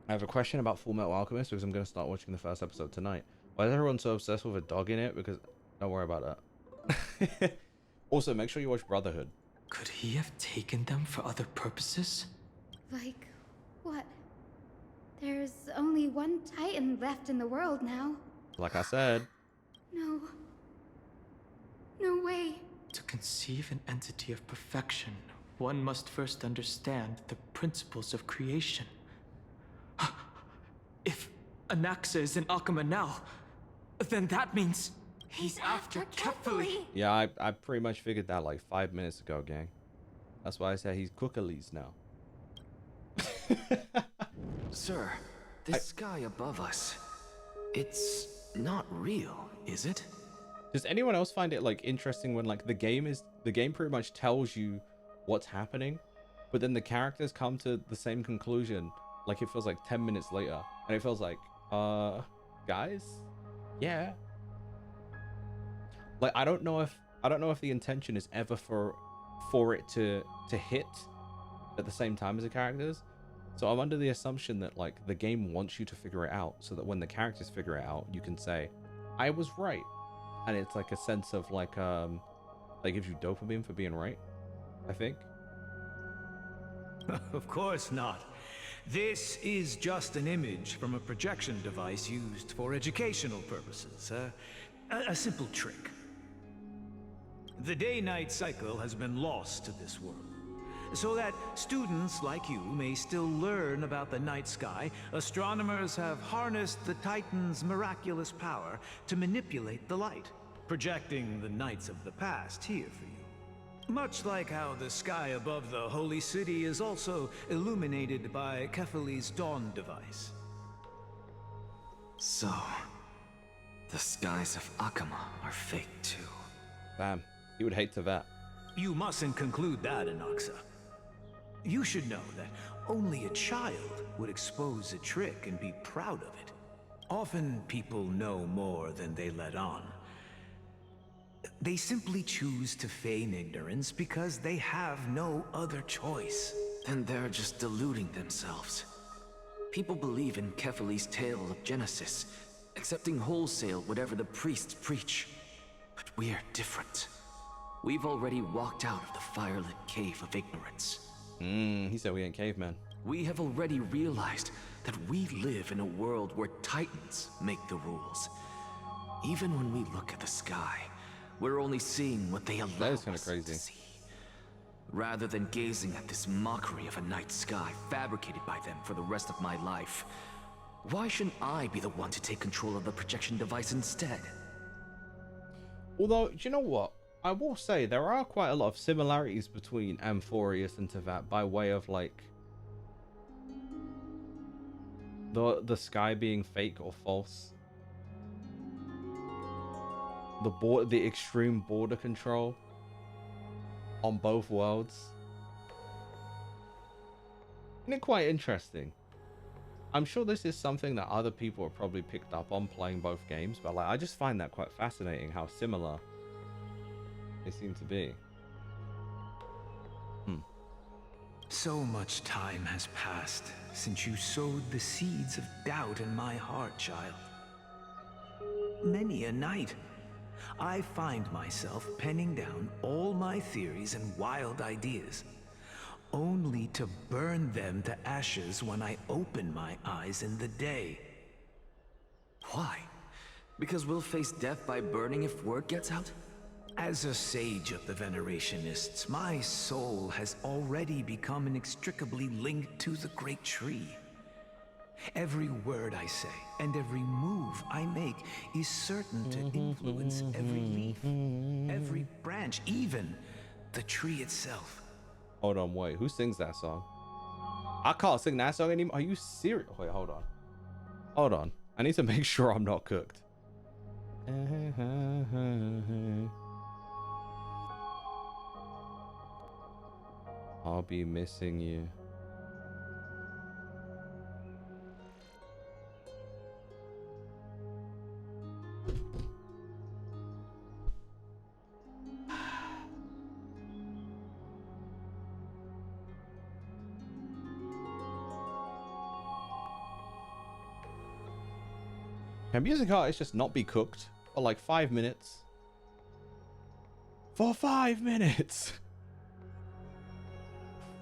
I have a question about Full Metal Alchemist because I'm going to start watching the first episode tonight. Why is everyone so obsessed with a dog in it? Because don't worry about that. Also, make sure you watch Brotherhood. Could he have taken them for other purposes? Like, what? There's only one Titan left in the world now. Like I said. No. No way. To conceive an entity of perfection, one must first understand the principles of creation. If Anaxa is in Akama now, then that means he's after Kefali. Yeah, I pretty much figured that like 5 minutes ago, gang. That's why I said he's Cookalies now. Sir, the sky above us, it's not real, is it? Does anyone else find it like interesting when like the game pretty much tells you what's happening, but then the characters come to the same conclusion like it feels like 10 minutes later, and it feels like guys, yeah, like I don't know if the intention is ever for it to hit at the same time as the characters. So I'm under the assumption that like the game wants you to figure it out so that when the characters figure it out, you can say I was right. And it's like a sense of like gives you dopamine for being right, I think. Of course not. This is just an image from a projection device used for educational purposes. A simple trick. The day-night cycle has been lost to this world. So that students like you may still learn about the night sky, astronomers have harnessed the Titan's miraculous power to manipulate the light, projecting the nights of the past here for you. Much like how the sky above the holy city is also illuminated by Kefali's dawn device. So, the skies of Akama are fake too. Bam. You would hate to that. You mustn't conclude that, Anaxa. You should know that only a child would expose a trick and be proud of it. Often people know more than they let on. They simply choose to feign ignorance because they have no other choice. Then they're just deluding themselves. People believe in Kefali's tale of Genesis, accepting wholesale whatever the priests preach. But we're different. We've already walked out of the firelit cave of ignorance. He said we ain't cavemen. We have already realized that we live in a world where Titans make the rules. Even when we look at the sky, we're only seeing what they allow us to see. Rather than gazing at this mockery of a night sky fabricated by them for the rest of my life, why shouldn't I be the one to take control of the projection device instead? Although, do you know what? I will say there are quite a lot of similarities between Amphoreus and Tevat by way of like the sky being fake or false. The extreme border control on both worlds. Isn't it quite interesting? I'm sure this is something that other people have probably picked up on playing both games, but like I just find that quite fascinating how similar they seem to be. So much time has passed since you sowed the seeds of doubt in my heart, child. Many a night, I find myself penning down all my theories and wild ideas, only to burn them to ashes when I open my eyes in the day. Why? Because we'll face death by burning if word gets out? As a sage of the Venerationists, my soul has already become inextricably linked to the great tree. Every word I say and every move I make is certain to influence every leaf, every branch, even the tree itself. Hold on, wait. Who sings that song? I can't sing that song anymore. Are you serious? Wait, hold on. Hold on. I need to make sure I'm not cooked. I'll be missing you. Can music artists just not be cooked for like 5 minutes? For 5 minutes!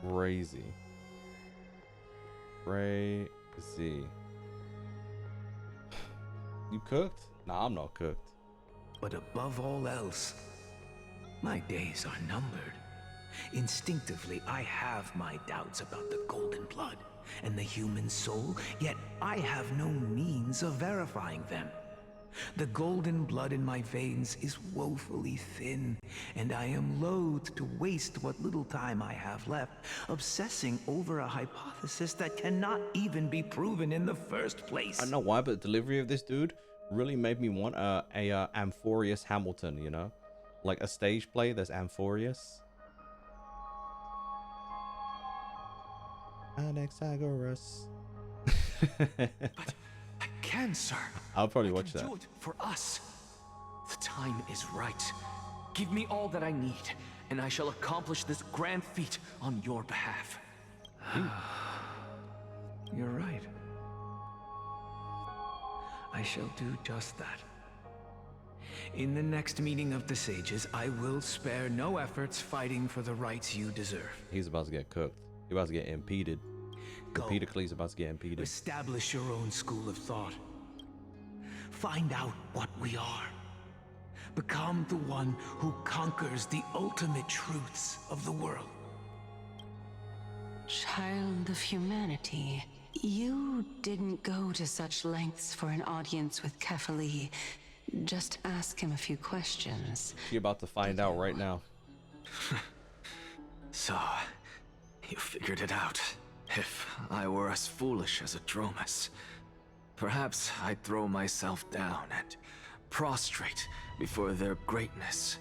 Crazy. Crazy. You cooked? Nah, I'm not cooked. But above all else, my days are numbered. Instinctively, I have my doubts about the golden blood and the human soul, yet I have no means of verifying them. The golden blood in my veins is woefully thin, and I am loath to waste what little time I have left obsessing over a hypothesis that cannot even be proven in the first place. I don't know why, but the delivery of this dude really made me want a Amphoreus Hamilton, you know? Like a stage play, there's Amphoreus. Anaxagoras. But I can, sir. I'll probably watch that. Do it for us. The time is right. Give me all that I need, and I shall accomplish this grand feat on your behalf. You're right. I shall do just that. In the next meeting of the sages, I will spare no efforts fighting for the rights you deserve. He's about to get cooked. He's about to get impeded. Go. Empedocles about to get impeded. Establish your own school of thought. Find out what we are. Become the one who conquers the ultimate truths of the world. Child of humanity, you didn't go to such lengths for an audience with Kefali. Just ask him a few questions. You're about to find out right now. So, you figured it out. If I were as foolish as a Dromus, perhaps I'd throw myself down and prostrate before their greatness,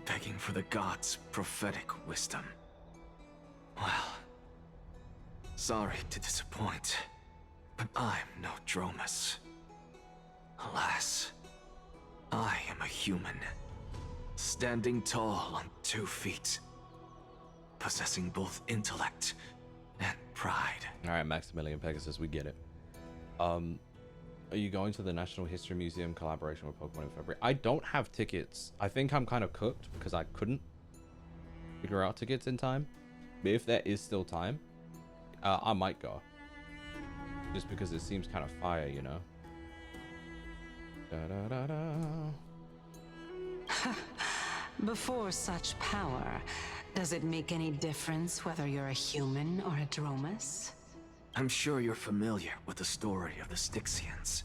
begging for the gods' prophetic wisdom. Well, sorry to disappoint, but I'm no Dromus. Alas, I am a human, standing tall on 2 feet, possessing both intellect and pride. All right, Maximilian Pegasus, we get it. Are you going to the National History Museum collaboration with Pokemon in February? I don't have tickets. I think I'm kind of cooked because I couldn't figure out tickets in time. But if there is still time, I might go. Just because it seems kind of fire, you know? Da, da, da, da. Before such power, does it make any difference whether you're a human or a Dromus? I'm sure you're familiar with the story of the Styxians.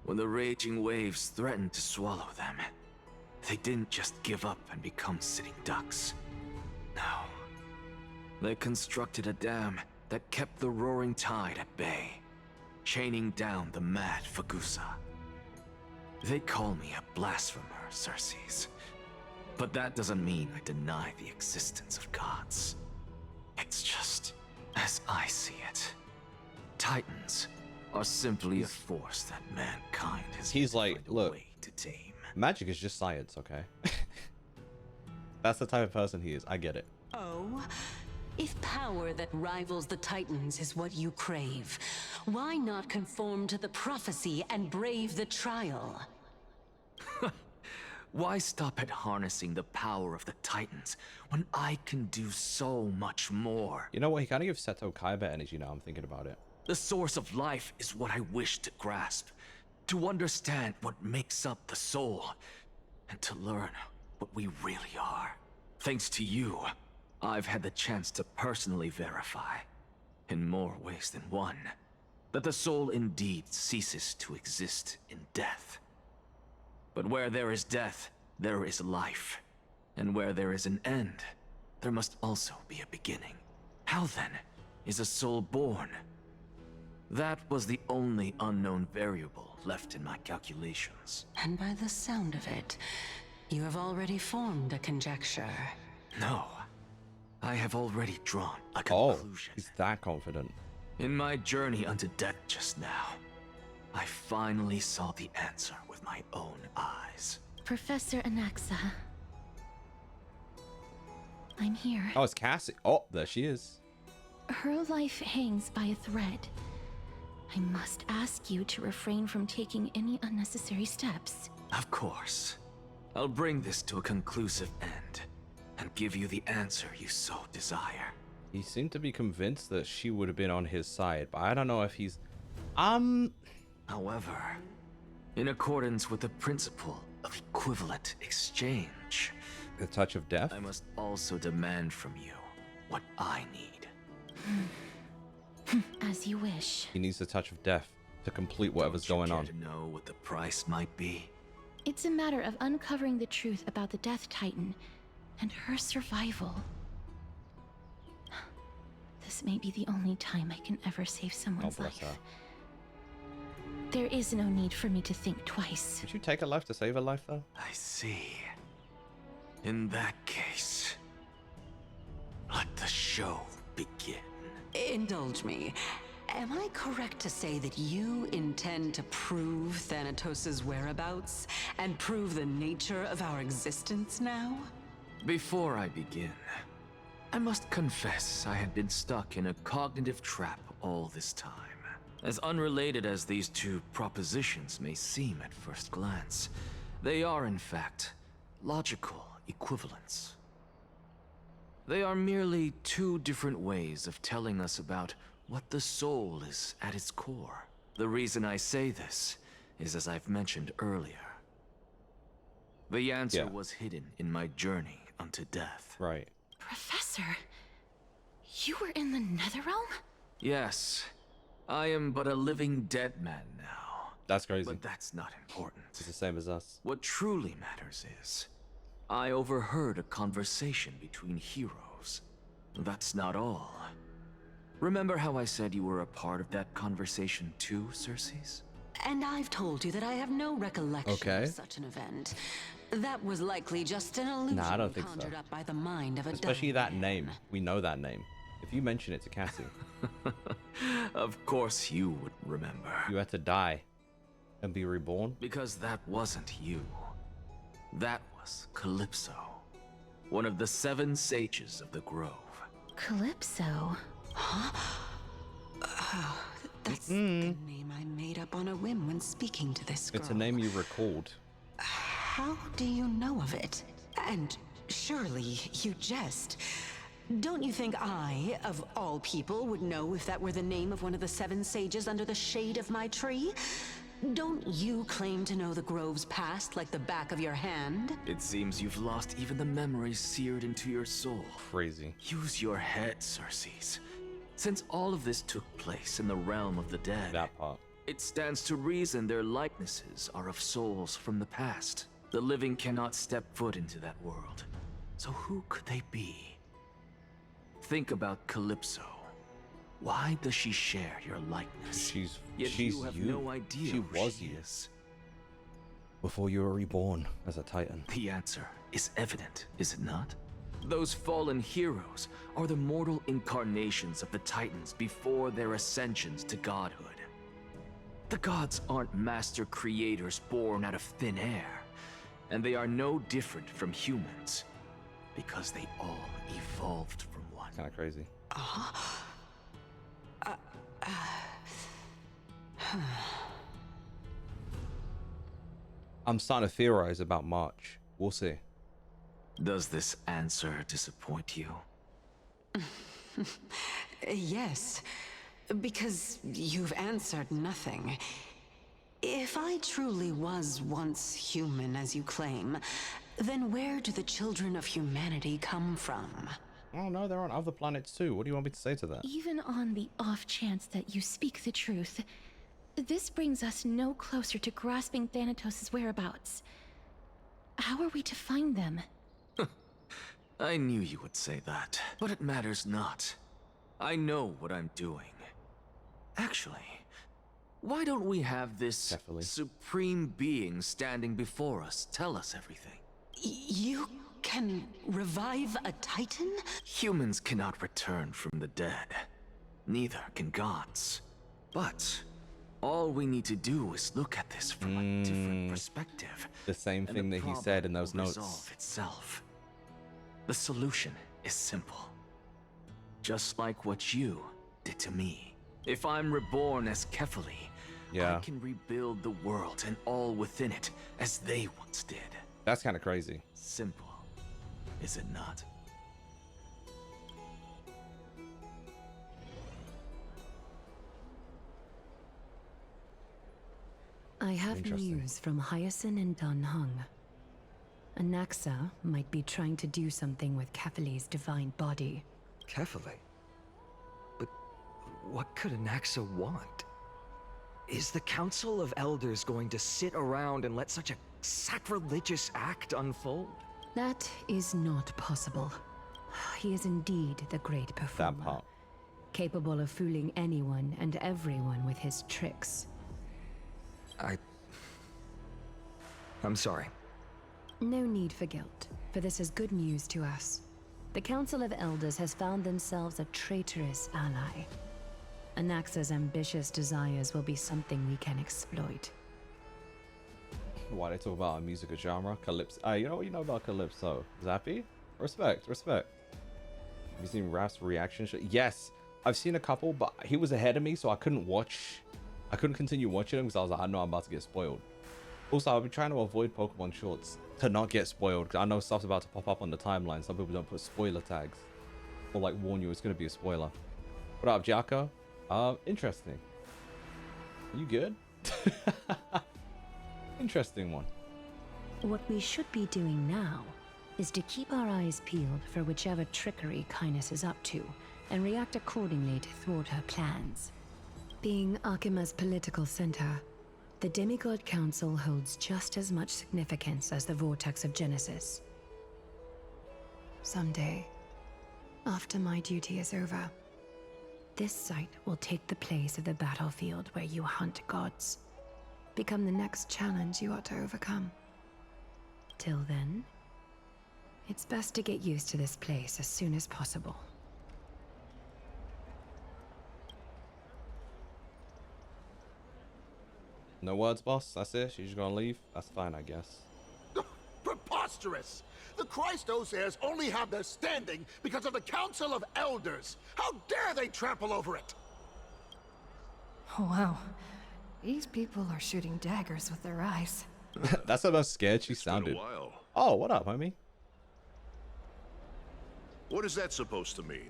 When the raging waves threatened to swallow them, they didn't just give up and become sitting ducks. No. They constructed a dam that kept the roaring tide at bay, chaining down the mad Fagusa. They call me a blasphemer, Circes. But that doesn't mean I deny the existence of gods. It's just, as I see it, Titans are simply a force that mankind has He's yet to like, find a look, way to tame. magic is just science, okay? That's the type of person he is. I get it. Oh, if power that rivals the Titans is what you crave, why not conform to the prophecy and brave the trial? Why stop at harnessing the power of the Titans when I can do so much more? You know what? He kind of gives Seto Kaiba energy now. I'm thinking about it. The source of life is what I wish to grasp, to understand what makes up the soul, and to learn what we really are. Thanks to you, I've had the chance to personally verify, in more ways than one, that the soul indeed ceases to exist in death. But where there is death, there is life. And where there is an end, there must also be a beginning. How then is a soul born? That was the only unknown variable left in my calculations. And by the sound of it, you have already formed a conjecture. No, I have already drawn a Oh, conclusion. he's that confident. In my journey unto death just now, I finally saw the answer with my own eyes. Professor Anaxa. I'm here. Oh, it's Cassie. Oh, there she is. Her life hangs by a thread. I must ask you to refrain from taking any unnecessary steps. Of course. I'll bring this to a conclusive end and give you the answer you so desire. He seemed to be convinced that she would have been on his side, but I don't know if he's... However, in accordance with the principle of equivalent exchange, The touch of death? I must also demand from you what I need. As you wish. He needs the touch of death to complete whatever's going on. To know what the price might be. It's a matter of uncovering the truth about the Death Titan and her survival. This may be the only time I can ever save someone's God bless life. her. There is no need for me to think twice. Would you take a life to save a life, though? I see. In that case, let the show begin. Indulge me. Am I correct to say that you intend to prove Thanatos' whereabouts and prove the nature of our existence now? Before I begin, I must confess I had been stuck in a cognitive trap all this time. As unrelated as these two propositions may seem at first glance, they are in fact logical equivalents. They are merely two different ways of telling us about what the soul is at its core. The reason I say this is as I've mentioned earlier. The answer was hidden in my journey unto death. Right. Professor, you were in the Netherrealm? Yes, I am but a living dead man now. That's crazy. But that's not important. It's the same as us. What truly matters is, I overheard a conversation between heroes. That's not all. Remember how I said you were a part of that conversation too, Circes? And I've told you that I have no recollection of such an event. That was likely just an illusion Nah, I don't think conjured so. up by the mind of a Especially dying that name. man. We know that name. If you mention it to Cassie, Of course you would remember. you had to die and be reborn. Because that wasn't you. That was Calypso, one of the 7 sages of the Grove. Calypso? That's the name I made up on a whim when speaking to this girl. It's a name you recalled. How do you know of it? And surely you jest. Don't you think I, of all people, would know if that were the name of one of the 7 sages under the shade of my tree? Don't you claim to know the Grove's past like the back of your hand? It seems you've lost even the memories seared into your soul. Crazy. Use your head, Circes. Since all of this took place in the realm of the dead, That part. it stands to reason their likenesses are of souls from the past. The living cannot step foot into that world. So who could they be? Think about Calypso. Why does she share your likeness? She's Yet you have no idea She who was she you is. before you were reborn as a Titan. The answer is evident, is it not? Those fallen heroes are the mortal incarnations of the Titans before their ascensions to godhood. The gods aren't master creators born out of thin air, and they are no different from humans, because they all evolved from one. Kind of crazy. I'm starting to theorize about March. We'll see. Does this answer disappoint you? Yes, because you've answered nothing. If I truly was once human, as you claim, then where do the children of humanity come from? Oh no, they're on other planets too. What do you want me to say to that? Even on the off chance that you speak the truth, this brings us no closer to grasping Thanatos' whereabouts. How are we to find them? I knew you would say that, but it matters not. I know what I'm doing. Actually, why don't we have this Definitely. supreme being standing before us tell us everything? You can revive a Titan? Humans cannot return from the dead. Neither can gods. But all we need to do is look at this from a different perspective. The same and thing the that he said in problem those will notes. resolve itself. The solution is simple. Just like what you did to me. If I'm reborn as Kefali, Yeah. I can rebuild the world and all within it as they once did. That's kind of crazy. Simple, is it not? I have Interesting. news from Hyacinth and Dan Hung. Anaxa might be trying to do something with Kefali's divine body. Kefali? But what could Anaxa want? Is the Council of Elders going to sit around and let such a sacrilegious act unfold? That is not possible. He is indeed the great performer. That part. Capable of fooling anyone and everyone with his tricks. I'm sorry. No need for guilt, for this is good news to us. The Council of Elders has found themselves a traitorous ally. Anaxa's ambitious desires will be something we can exploit. Why they talk about a musical genre? Calypso. You know what you know about Calypso? Zappy? Respect, respect. Have you seen Raph's reaction? Yes, I've seen a couple, but he was ahead of me, so I couldn't continue watching him because I was like, I know I'm about to get spoiled. Also, I've been trying to avoid Pokemon shorts to not get spoiled, because I know stuff's about to pop up on the timeline. Some people don't put spoiler tags or like warn you it's going to be a spoiler. What up, Jacko? Interesting. Are you good? Interesting one. What we should be doing now is to keep our eyes peeled for whichever trickery Kindness is up to, and react accordingly to thwart her plans. Being Akima's political center, the Demigod Council holds just as much significance as the Vortex of Genesis. Someday, after my duty is over, this site will take the place of the battlefield where you hunt gods. Become the next challenge you ought to overcome. Till then, it's best to get used to this place as soon as possible. No words, boss? That's it? She's just gonna leave? That's fine, I guess. Preposterous! The Christos heirs only have their standing because of the Council of Elders! How dare they trample over it! Wow. These people are shooting daggers with their eyes. That's how most scared she It's been sounded. a while. Oh, what up, homie? What is that supposed to mean?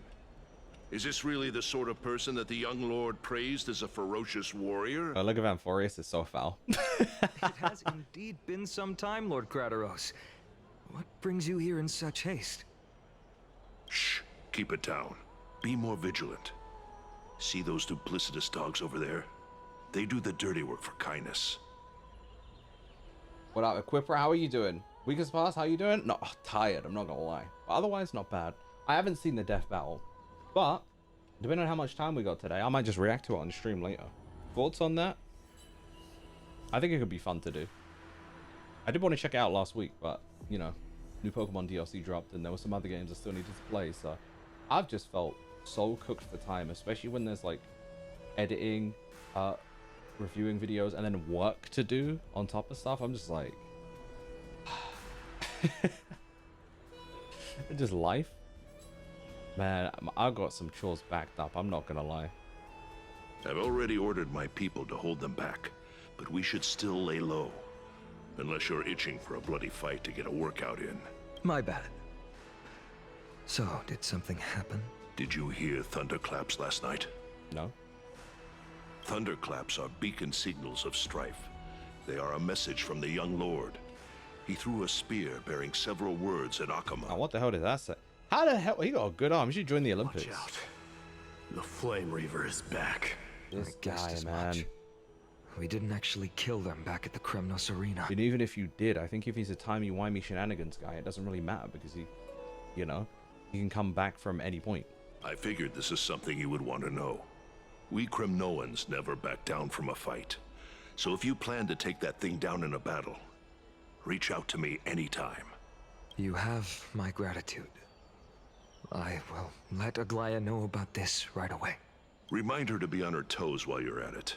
Is this really the sort of person that the young lord praised as a ferocious warrior? Oh, look at Amphoreus, it's so foul. It has indeed been some time, Lord Krateros. What brings you here in such haste? Shh, keep it down. Be more vigilant. See those duplicitous dogs over there? They do the dirty work for kindness. What up, Equipper? How are you doing? Weakest pass, how you doing? No, tired, I'm not gonna lie. But otherwise, not bad. I haven't seen the death battle. But, depending on how much time we got today, I might just react to it on the stream later. Thoughts on that? I think it could be fun to do. I did want to check it out last week, but, you know, new Pokemon DLC dropped and there were some other games I still needed to play, so I've just felt so cooked for time, especially when there's like editing, reviewing videos, and then work to do on top of stuff. I'm just like, just life. Man, I got some chores backed up, I'm not gonna lie. I've already ordered my people to hold them back, but we should still lay low. Unless you're itching for a bloody fight to get a workout in. My bad. So, did something happen? Did you hear thunderclaps last night? No. Thunderclaps are beacon signals of strife. They are a message from the young lord. He threw a spear bearing several words at Akama. Oh, what the hell did that say? How the hell? He got a good arm. He should join the Olympics. Watch out. The Flame Reaver is back. This guy, man. Much. We didn't actually kill them back at the Kremnos Arena. And even if you did, I think if he's a timey-wimey shenanigans guy, it doesn't really matter because he, you know, he can come back from any point. I figured this is something you would want to know. We Kremnoans never back down from a fight. So if you plan to take that thing down in a battle, reach out to me anytime. You have my gratitude. I will let Aglaya know about this right away. Remind her to be on her toes while you're at it.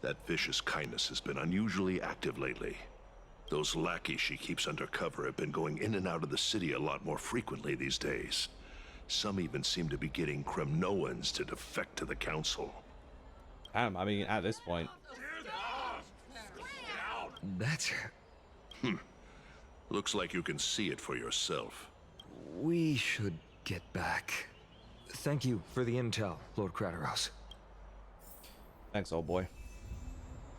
That vicious kindness has been unusually active lately. Those lackeys she keeps under cover have been going in and out of the city a lot more frequently these days. Some even seem to be getting Kremnoans to defect to the council. Damn, I mean, at this point. That's... Looks like you can see it for yourself. We should get back. Thank you for the intel, Lord Krateros. Thanks, old boy.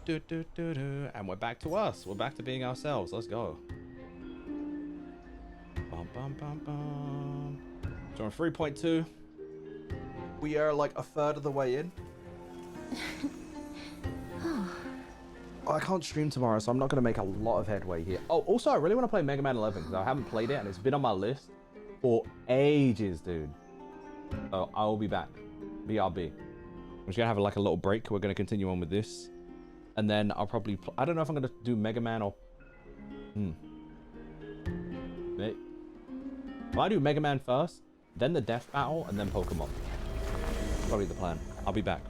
And we're back to us. We're back to being ourselves. Let's go. Bum, bum, bum, bum. So on 3.2, we are like a third of the way in. I can't stream tomorrow, so I'm not going to make a lot of headway here. Oh, also, I really want to play Mega Man 11 because I haven't played it and it's been on my list for ages, dude. So I will be back. BRB. I'm just going to have like a little break. We're going to continue on with this. And then I'll probably... I don't know if I'm going to do Mega Man or... If I do Mega Man first, then the Death Battle, and then Pokemon. Probably the plan. I'll be back.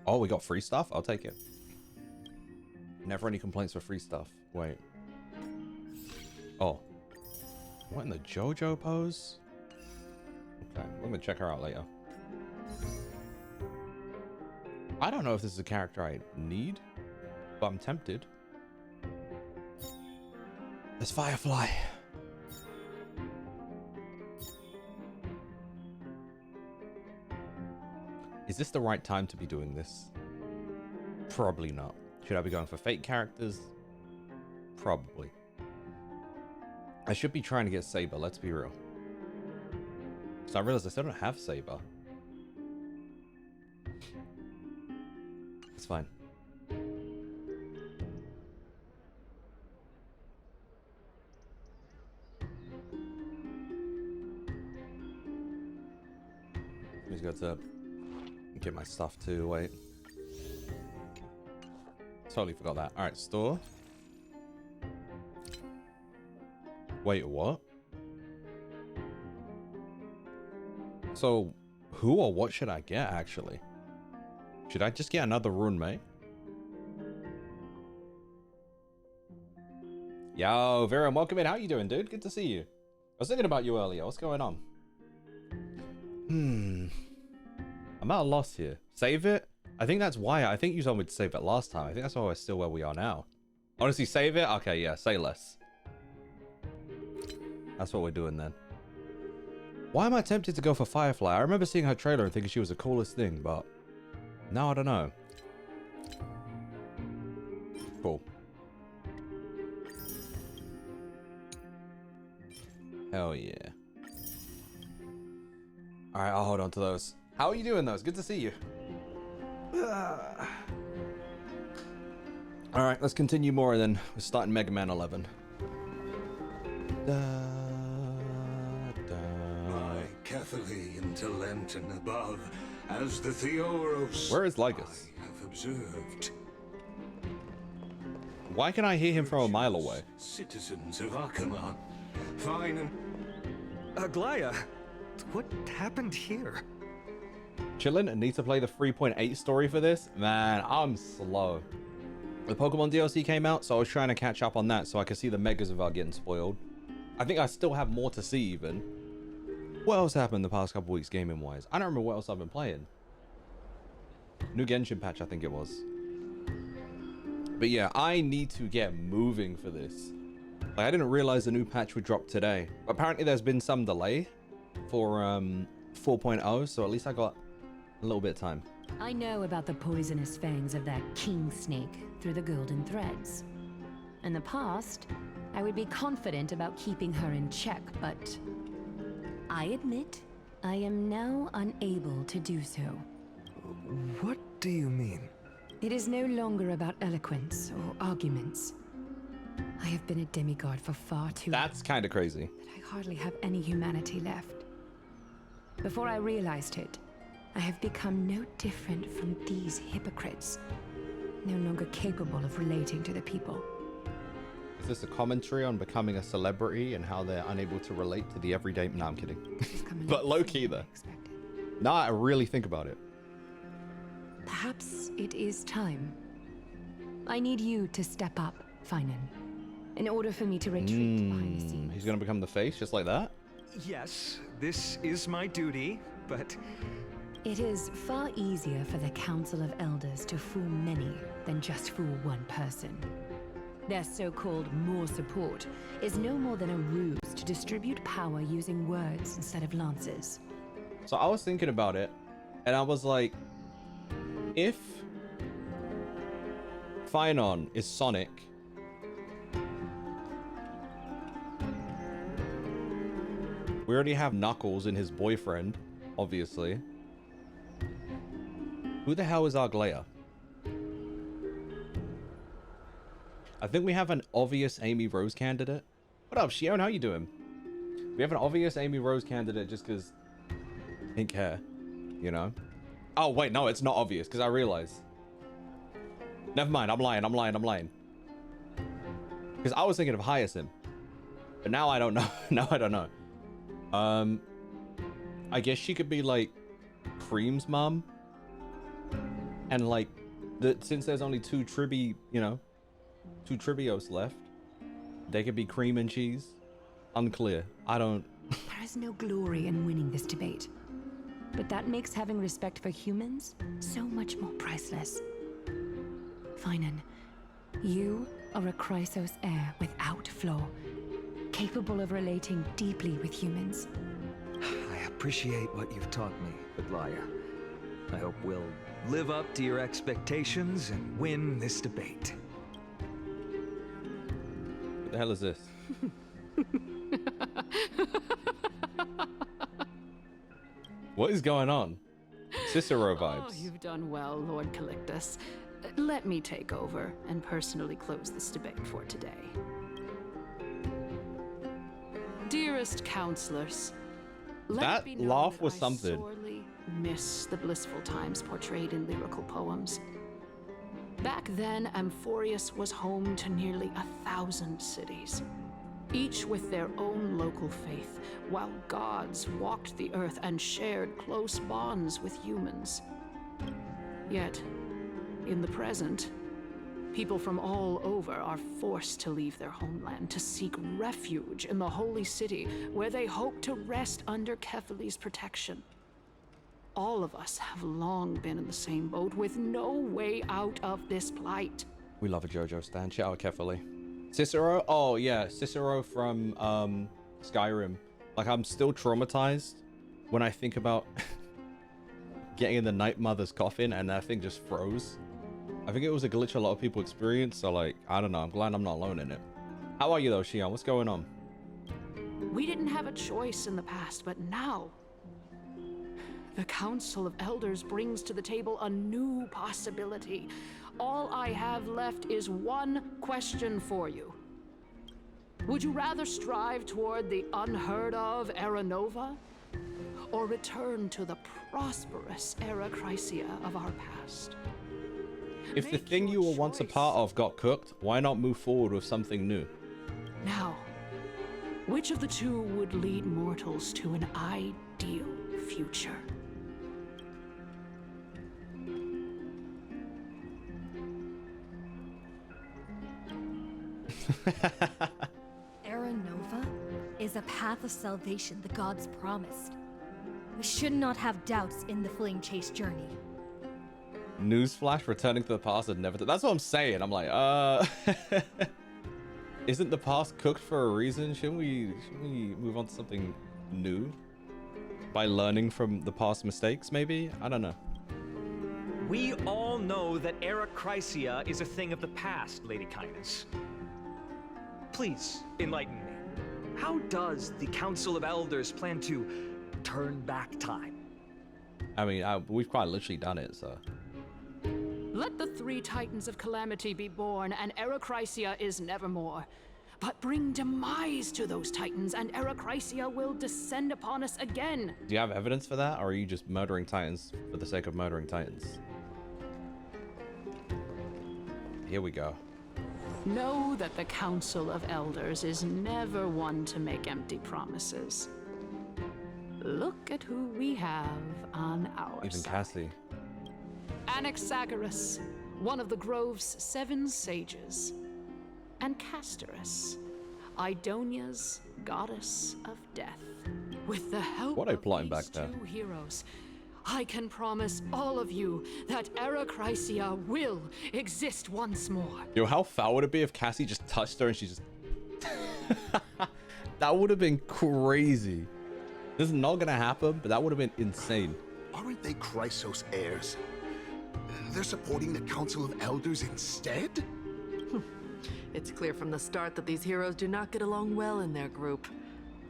Oh, we got free stuff? I'll take it. Never any complaints for free stuff. Wait. Oh. What in the JoJo pose? Okay, we're gonna check her out later. I don't know if this is a character I need, but I'm tempted. There's Firefly. Is this the right time to be doing this? Probably not. Should I be going for fake characters? Probably. I should be trying to get Saber, let's be real. So I realized I still don't have Saber. It's fine. Let me go to get my stuff too. Wait. Totally forgot that. Alright, store. Wait, what? So, who or what should I get, actually? Should I just get another rune, mate? Yo, Viren, welcome in. How you doing, dude? Good to see you. I was thinking about you earlier. What's going on? I'm at a loss here. Save it? I think that's why. I think you told me to save it last time. I think that's why we're still where we are now. Honestly, save it? Okay, yeah, say less. That's what we're doing then. Why am I tempted to go for Firefly? I remember seeing her trailer and thinking she was the coolest thing, but now I don't know. Cool. Hell yeah. Alright, I'll hold on to those. How are you doing, those? Good to see you. Alright, let's continue more then. We're starting Mega Man 11. Carefully into Lenten above, as the Theoros Where is Lygus? I have observed. Why can I hear him from a mile away? Citizens of Akamar, fine and... Aglaya, what happened here? Chillin' and need to play the 3.8 story for this? Man, I'm slow. The Pokemon DLC came out, so I was trying to catch up on that so I could see the megas without getting spoiled. I think I still have more to see even. What else happened the past couple weeks gaming wise? I don't remember what else I've been playing. New Genshin patch, I think it was. But yeah, I need to get moving for this. Like, I didn't realize the new patch would drop today. Apparently there's been some delay for 4.0, so at least I got a little bit of time. I know about the poisonous fangs of that king snake through the golden threads. In the past, I would be confident about keeping her in check, but I admit I am now unable to do so. What do you mean? It is no longer about eloquence or arguments. I have been a demigod for far too long. That's kind of crazy. That I hardly have any humanity left. Before I realized it, I have become no different from these hypocrites, no longer capable of relating to the people. Is this a commentary on becoming a celebrity and how they're unable to relate to the everyday... No, I'm kidding. But low-key though. Now I really think about it. Perhaps it is time. I need you to step up, Finan, in order for me to retreat behind the scenes. He's gonna become the face just like that? Yes, this is my duty, but... It is far easier for the Council of Elders to fool many than just fool one person. Their so-called more support is no more than a ruse to distribute power using words instead of lances. So I was thinking about it, and I was like, if Finon is Sonic, we already have Knuckles in his boyfriend, obviously. Who the hell is Arglea? I think we have an obvious Amy Rose candidate. What up, Shion? How you doing? We have an obvious Amy Rose candidate just because pink hair, you know? Oh, wait, no, it's not obvious because I realized. Never mind, I'm lying. Because I was thinking of Hyacinth. But now I don't know. Now I don't know. I guess she could be like Cream's mom. And like, since there's only two Tribios left, they could be cream and cheese. Unclear. I don't. There is no glory in winning this debate. But that makes having respect for humans so much more priceless. Finan, you are a Chrysos heir without flaw, capable of relating deeply with humans. I appreciate what you've taught me, Aglaya. I hope we'll live up to your expectations and win this debate. What the hell is this? What is going on? Cicero vibes. Oh, you've done well, Lord Calictus. Let me take over and personally close this debate for today. Dearest counselors, that laugh was something. I sorely miss the blissful times portrayed in lyrical poems. Back then, Amphoreus was home to nearly 1,000 cities, each with their own local faith, while gods walked the earth and shared close bonds with humans. Yet, in the present, people from all over are forced to leave their homeland to seek refuge in the holy city, where they hope to rest under Kephales's protection. All of us have long been in the same boat, with no way out of this plight. We love a JoJo stan. Shout out Kefali. Cicero? Oh yeah, Cicero from Skyrim. Like, I'm still traumatized when I think about getting in the Night Mother's coffin and that thing just froze. I think it was a glitch a lot of people experienced, so like, I don't know, I'm glad I'm not alone in it. How are you though, Shion? What's going on? We didn't have a choice in the past, but now the Council of Elders brings to the table a new possibility. All I have left is one question for you. Would you rather strive toward the unheard of Era Nova, or return to the prosperous Era Chrysia of our past? If the thing you were once a part of got cooked, why not move forward with something new? Now, which of the two would lead mortals to an ideal future? Era Nova is a path of salvation the gods promised. We should not have doubts in the Flame Chase journey. Newsflash, returning to the past had never... That's what I'm saying. I'm like, isn't the past cooked for a reason? Shouldn't we move on to something new? By learning from the past mistakes, maybe? I don't know. We all know that Era Chrysia is a thing of the past, Lady Kindness. Please, enlighten me. How does the Council of Elders plan to turn back time? I mean, we've quite literally done it, so... Let the three Titans of Calamity be born, and Era Chrysia is nevermore. But bring demise to those Titans, and Era Chrysia will descend upon us again. Do you have evidence for that, or are you just murdering Titans for the sake of murdering Titans? Here we go. Know that the Council of Elders is never one to make empty promises. Look at who we have on our Even side. Cassie. Anaxagoras, one of the Grove's 7 sages, and Castorus, Idonia's goddess of death. With the help What are you of plotting these back there? two heroes, I can promise all of you that Era Chrysia will exist once more. Yo, how foul would it be if Cassie just touched her and she just... That would have been crazy. This is not gonna happen, but that would have been insane. Aren't they Chrysos heirs? They're supporting the Council of Elders instead? It's clear from the start that these heroes do not get along well in their group.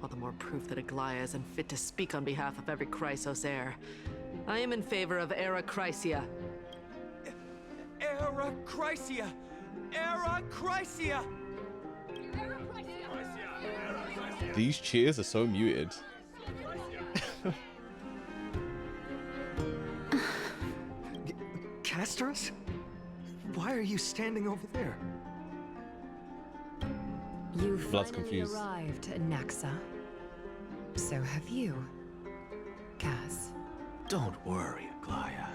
All the more proof that Aglaya is unfit to speak on behalf of every Chrysos heir. I am in favor of Era Chrysia. Era Chrysia! Era Chrysia! These cheers are so muted. Castorus? Why are you standing over there? You've Blood's finally confused. arrived, Naxa. So have you, Kaz. Don't worry, Aglaya.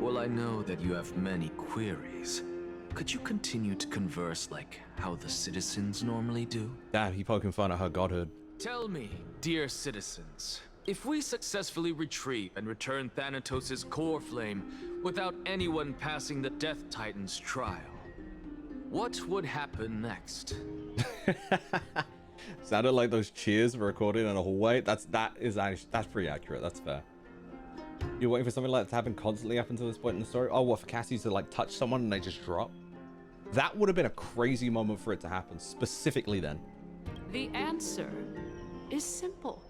Well, I know that you have many queries. Could you continue to converse like how the citizens normally do? Damn, he poking fun at her godhood. Tell me, dear citizens, if we successfully retrieve and return Thanatos' core flame without anyone passing the Death Titan's trial, what would happen next? Sounded like those cheers were recorded in a hallway. That's pretty accurate. That's fair. You're waiting for something like that to happen constantly up until this point in the story? Oh, what, for Cassie to like touch someone and they just drop? That would have been a crazy moment for it to happen, specifically then. The answer is simple.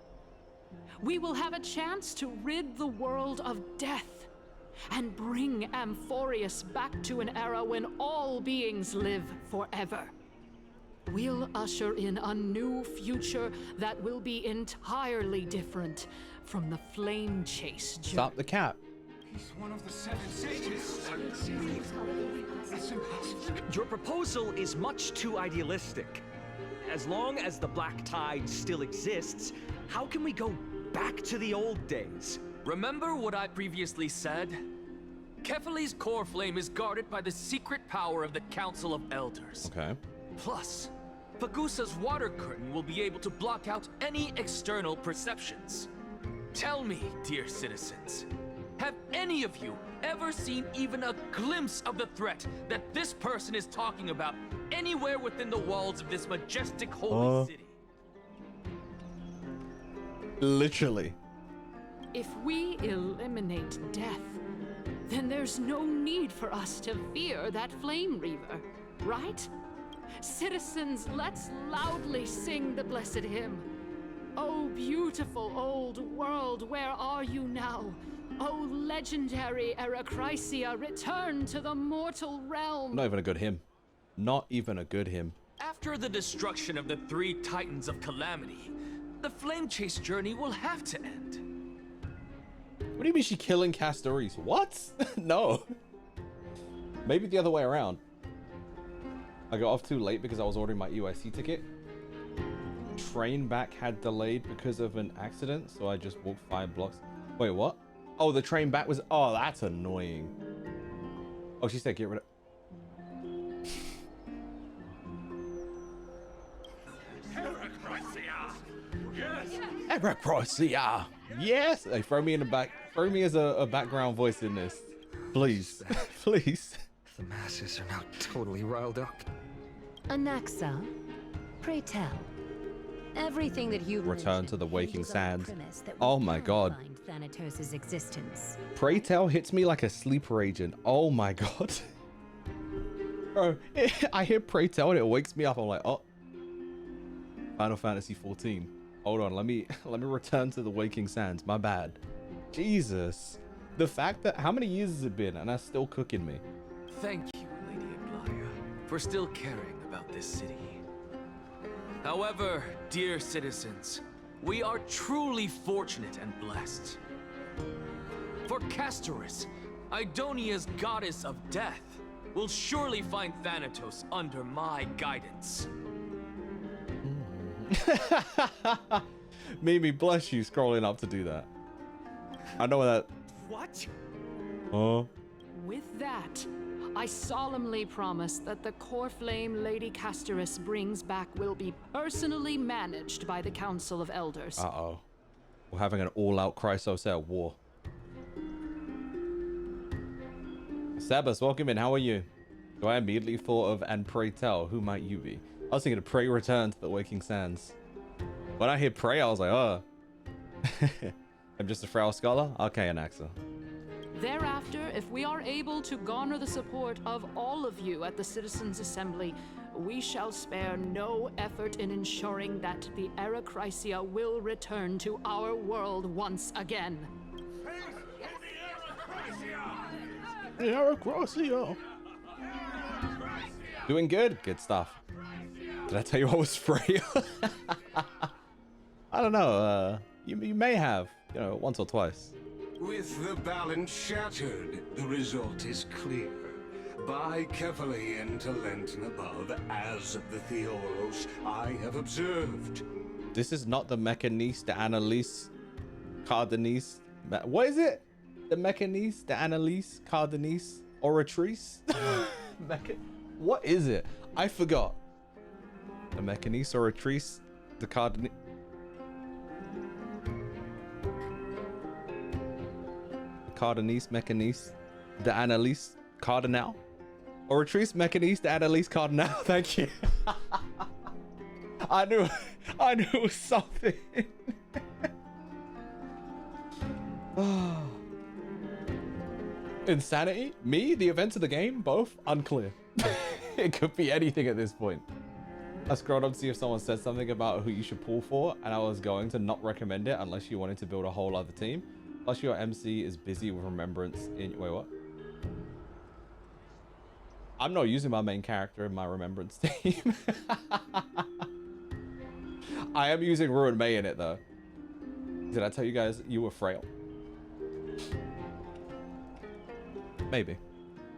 We will have a chance to rid the world of death and bring Amphoreus back to an era when all beings live forever. We'll usher in a new future that will be entirely different from the flame chase journey. Stop the cap. He's one of the 7 sages. Your proposal is much too idealistic. As long as the Black Tide still exists, how can we go back to the old days? Remember what I previously said? Kefali's core flame is guarded by the secret power of the Council of Elders. Okay. Plus, Pagusa's water curtain will be able to block out any external perceptions. Tell me, dear citizens, have any of you ever seen even a glimpse of the threat that this person is talking about anywhere within the walls of this majestic holy city? Literally. If we eliminate death, then there's no need for us to fear that flame reaver, right? Citizens, let's loudly sing the blessed hymn. Oh, beautiful old world, where are you now? Oh, legendary Erechrysia, return to the mortal realm. Not even a good hymn. Not even a good hymn. After the destruction of the 3 Titans of Calamity, the flame chase journey will have to end. What do you mean she's killing Castoris? What? No. Maybe the other way around. I got off too late because I was ordering my EYC ticket. Train back had delayed because of an accident, so I just walked 5 blocks. Wait, what? Oh, the train back was... Oh, that's annoying. Oh, she said get rid of... Erechrysia! Yes! Hey, throw me in the back. Throw me as a background voice in this. Please. Please. The masses are now totally riled up. Anaxa, pray tell. Everything that you've Return to the waking hinges on the sands. premise that we Oh my can god. find Thanatos' existence. Pray tell hits me like a sleeper agent. Oh my god. Bro, I hear pray tell and it wakes me up. I'm like, oh. Final Fantasy 14. Hold on, let me return to the waking sands. My bad. Jesus. The fact that how many years has it been and that's still cooking me. Thank you, Lady Aglaya, for still caring about this city. However, dear citizens, we are truly fortunate and blessed. For Castoris, Idonia's goddess of death, will surely find Thanatos under my guidance. Mimi, bless you, scrolling up to do that. I know that. What? Huh? With that, I solemnly promise that the core flame Lady Castoris brings back will be personally managed by the Council of Elders. Uh-oh. We're having an all-out Chrysos war. Sabas, welcome in. How are you? So I immediately thought of, and pray tell, who might you be? I was thinking of pray return to the waking sands. When I hear pray, I was like, oh. I'm just a frail scholar? Okay, Anaxa. Thereafter, if we are able to garner the support of all of you at the Citizens' Assembly, we shall spare no effort in ensuring that the Erechrysia will return to our world once again. The Erechrysia. Doing good? Good stuff. Did I tell you I was frail? I don't know. You may have, once or twice. With the balance shattered, the result is clear. By carefully into Lent and above, as of the Theoros, I have observed. This is not the Mechaniste, the Annalise, Cardenise. What is it? The Mechanise, the Annalise, Cardenise, Oratrice. What is it? I forgot. The Mechanise, Oratrice, the Cardenise. The Cardenise, Mechanise, the Annalise, Cardinal. Oratrice, Mechanise, the Annalise, Cardinal. Thank you. I knew it was something. Insanity? Me? The events of the game? Both? Unclear. It could be anything at this point. I scrolled up to see if someone said something about who you should pull for, and I was going to not recommend it unless you wanted to build a whole other team. Plus your MC is busy with remembrance in... Wait, what? I'm not using my main character in my remembrance team. I am using Ruin May in it though. Did I tell you guys you were frail? Maybe.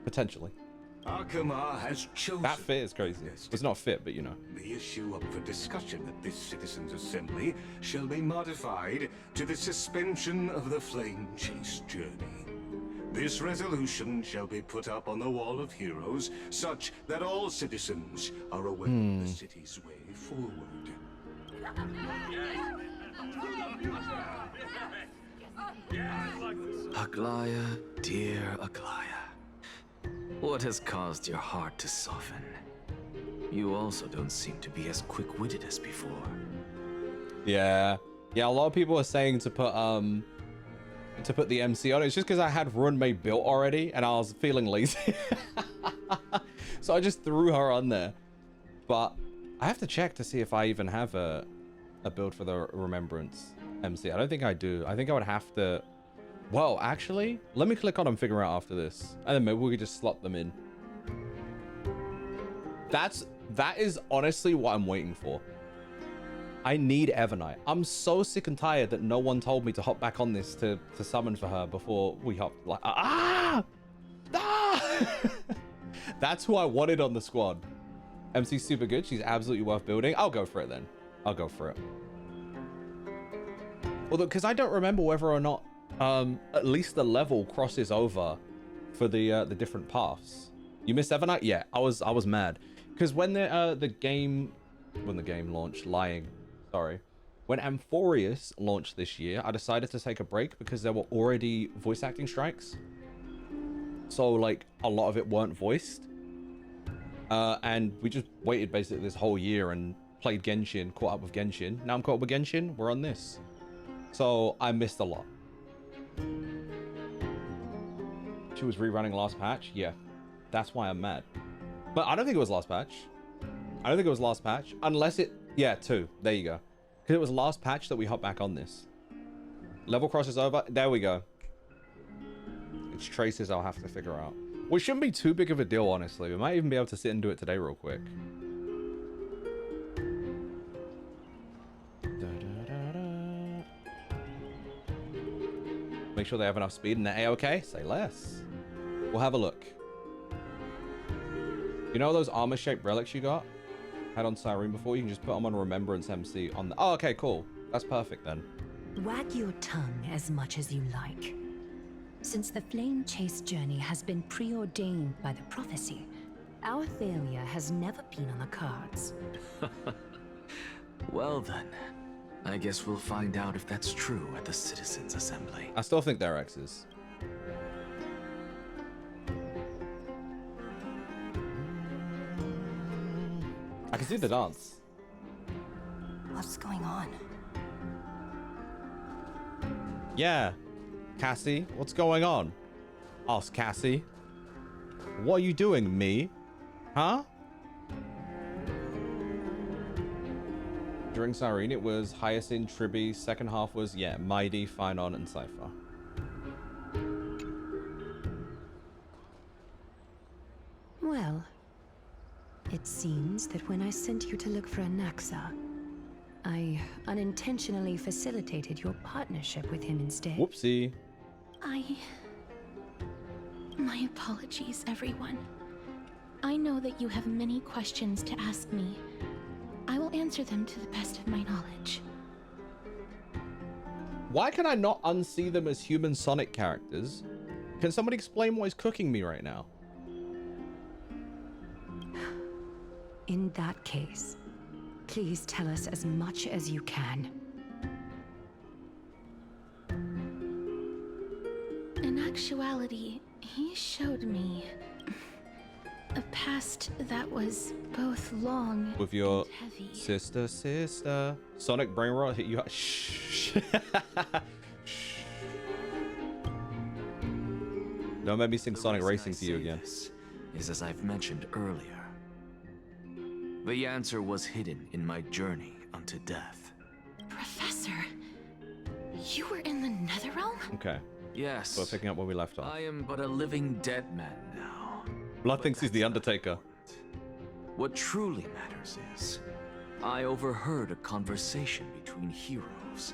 Potentially. Akama has chosen... That fit is crazy. It's not fit, but you know. The issue up for discussion at this Citizens' Assembly shall be modified to the suspension of the Flame Chase journey. This resolution shall be put up on the Wall of Heroes, such that all citizens are aware of the city's way forward. Aglaya, dear Aglaya, what has caused your heart to soften? You also don't seem to be as quick-witted as before. Yeah, a lot of people are saying to put the MC on it. It's just because I had Run May built already and I was feeling lazy. So I just threw her on there. But I have to check to see if I even have a build for the Remembrance MC. I don't think I do. I think I would have to... Well, actually, let me click on and figure out after this. And then maybe we could just slot them in. That is honestly what I'm waiting for. I need Evernight. I'm so sick and tired that no one told me to hop back on this to summon for her before we hop. Like, That's who I wanted on the squad. MC's super good. She's absolutely worth building. I'll go for it then. I'll go for it. Although, because I don't remember whether or not at least the level crosses over for the different paths. You missed Evernight? Yeah, I was mad because when the game launched, sorry, when Amphoreus launched this year, I decided to take a break because there were already voice acting strikes. So like a lot of it weren't voiced, and we just waited basically this whole year and played Genshin, caught up with Genshin. Now I'm caught up with Genshin. We're on this, so I missed a lot. She was rerunning last patch. Yeah, that's why I'm mad. But I don't think it was last patch. I don't think it was last patch. Unless it... Yeah, 2. There you go. Because it was last patch that we hopped back on this. Level crosses over. There we go. It's traces I'll have to figure out. Which shouldn't be too big of a deal, honestly. We might even be able to sit and do it today real quick. Make sure they have enough speed and they're A-okay. Say less. We'll have a look. You know those armor-shaped relics you got? Had on Cyrene before? You can just put them on Remembrance MC on the... Oh, okay, cool. That's perfect then. Wag your tongue as much as you like. Since the Flame Chase journey has been preordained by the prophecy, our failure has never been on the cards. Well then, I guess we'll find out if that's true at the Citizens' Assembly. I still think they're X's. I can see the dance. What's going on? Yeah. Cassie, what's going on? Ask Cassie. What are you doing, me? Huh? During Cyrene, it was Hyacinth, Tribby. Second half was, yeah, Mighty, Finon, and Cypher. Well, it seems that when I sent you to look for Anaxa, I unintentionally facilitated your partnership with him instead. Whoopsie. My apologies, everyone. I know that you have many questions to ask me. I will answer them to the best of my knowledge. Why can I not unsee them as human Sonic characters? Can somebody explain what is cooking me right now? In that case, please tell us as much as you can. In actuality, he showed me a past that was both long With your and heavy. sister. Sonic brain rot hit you. Shh. Don't make me sing Sonic Racing to you again. This is as I've mentioned earlier. The answer was hidden in my journey unto death. Professor, you were in the Netherrealm? Okay. Yes. We're picking up where we left off. I am but a living dead man now. Blood thinks he's the Undertaker. What truly matters is, I overheard a conversation between heroes.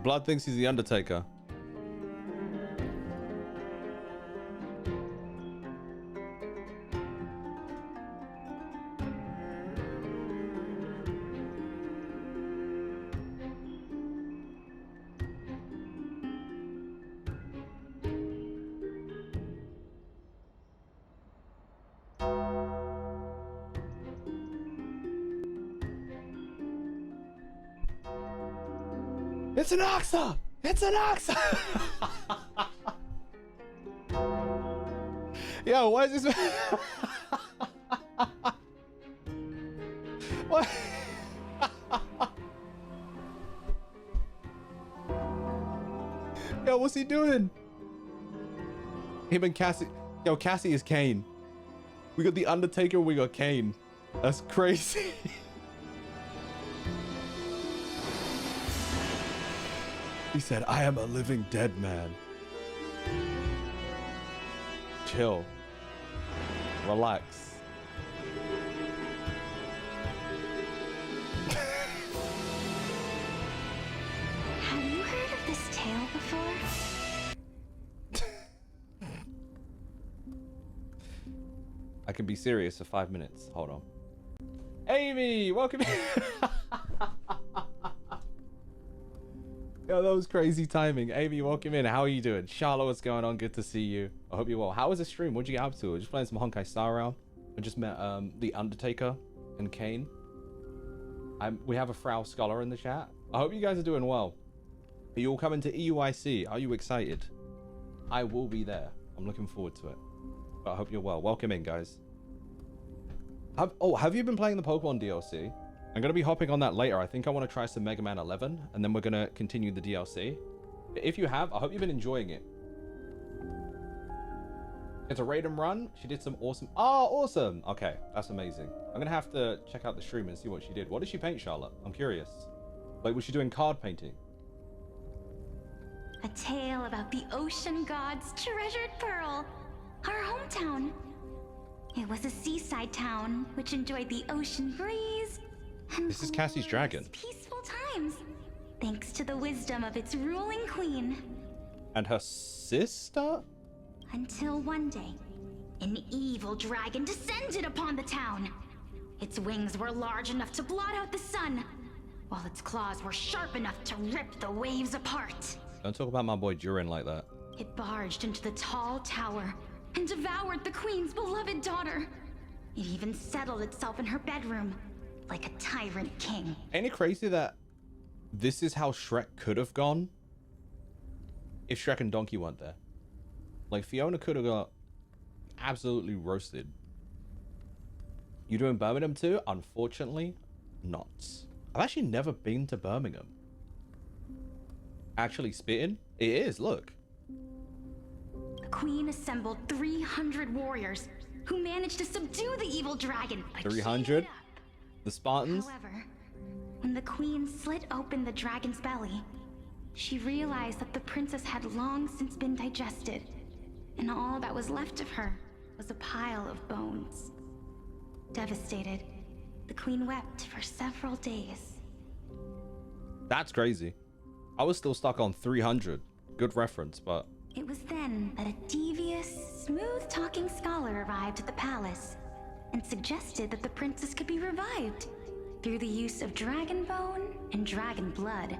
Blood thinks he's the Undertaker. It's an oxa! It's an oxa! Yo, why is this? What? Yo, what's he doing? Him and Cassie. Yo, Cassie is Kane. We got the Undertaker, we got Kane. That's crazy. He said, I am a living dead man. Chill. Relax. Have you heard of this tale before? I can be serious for 5 minutes. Hold on. Amy, welcome in. Yo, that was crazy timing. Amy, welcome in. How are you doing? Charlotte, what's going on? Good to see you. I hope you're well. How was the stream? What'd you get up to? Just playing some Honkai Star Rail. I just met the Undertaker and Kane. We have a Frau Scholar in the chat. I hope you guys are doing well. Are you all coming to EUIC? Are you excited? I will be there. I'm looking forward to it. But I hope you're well. Welcome in, guys. Have you been playing the Pokemon DLC? I'm going to be hopping on that later. I think I want to try some Mega Man 11, and then we're going to continue the DLC. If you have, I hope you've been enjoying it. It's a raid and run. She did some awesome... Oh, awesome! Okay, that's amazing. I'm going to have to check out the stream and see what she did. What did she paint, Charlotte? I'm curious. Like, was she doing card painting? A tale about the ocean god's treasured pearl, our hometown. It was a seaside town which enjoyed the ocean breeze and This is Cassie's dragon. peaceful times, thanks to the wisdom of its ruling queen. And her sister? Until one day, an evil dragon descended upon the town. Its wings were large enough to blot out the sun, while its claws were sharp enough to rip the waves apart. Don't talk about my boy Durin like that. It barged into the tall tower and devoured the queen's beloved daughter. It even settled itself in her bedroom, like a tyrant king. Ain't it crazy that this is how Shrek could have gone if Shrek and Donkey weren't there? Like, Fiona could have got absolutely roasted. You doing Birmingham too? Unfortunately, not. I've actually never been to Birmingham. Actually spitting? It is, look. The queen assembled 300 warriors who managed to subdue the evil dragon. 300? The Spartans? However, when the queen slit open the dragon's belly, she realized that the princess had long since been digested, and all that was left of her was a pile of bones. Devastated, the queen wept for several days. That's crazy. I was still stuck on 300. Good reference, but... It was then that a devious, smooth-talking scholar arrived at the palace. and suggested that the princess could be revived through the use of dragon bone and dragon blood.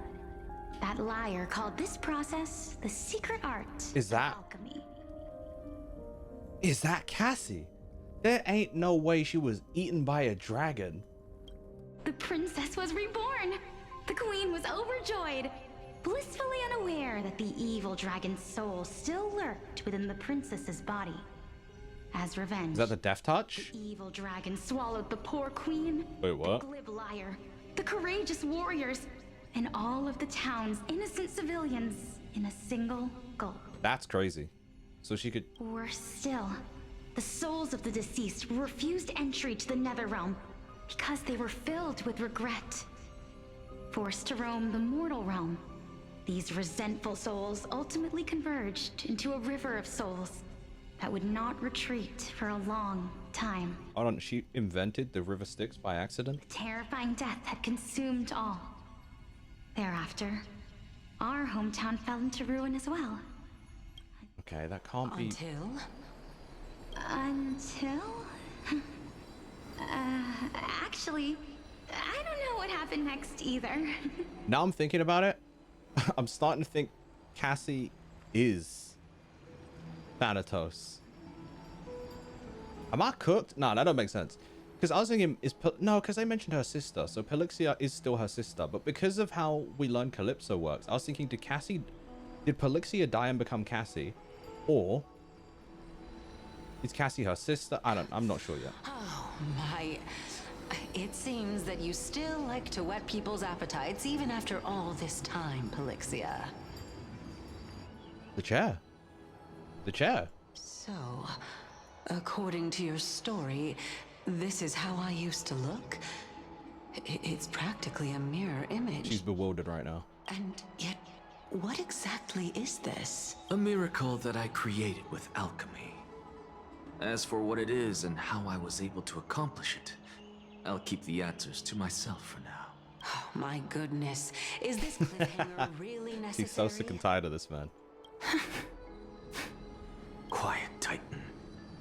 That liar called this process the secret art Is that alchemy. Is that Cassie? There ain't no way she was eaten by a dragon. The princess was reborn. The queen was overjoyed, blissfully unaware that the evil dragon's soul still lurked within the princess's body. As revenge, Is that the death touch? the evil dragon swallowed the poor queen, Wait, what? the glib liar, the courageous warriors, and all of the town's innocent civilians in a single gulp. That's crazy. So she could... Worse still, the souls of the deceased refused entry to the Netherrealm because they were filled with regret. Forced to roam the mortal realm, these resentful souls ultimately converged into a river of souls that would not retreat for a long time. Hold on, she invented the river Styx by accident? Terrifying death had consumed all. Thereafter, our hometown fell into ruin as well. Okay, that can't be... Until? Actually, I don't know what happened next either. Now I'm thinking about it, I'm starting to think Cassie is Thanatos. Am I cooked? No, that don't make sense. Because I was thinking, no, because they mentioned her sister, so Pelixia is still her sister. But because of how we learn Calypso works, I was thinking, did Pelixia die and become Cassie? Or is Cassie her sister? I'm not sure yet. Oh my, it seems that you still like to whet people's appetites even after all this time, Pelixia. The chair. The chair. So, according to your story, this is how I used to look? It's practically a mirror image. She's bewildered right now. And yet, what exactly is this? A miracle that I created with alchemy. As for what it is and how I was able to accomplish it, I'll keep the answers to myself for now. Oh my goodness, is this cliffhanger really necessary? He's so sick and tired of this man. Quiet, Titan.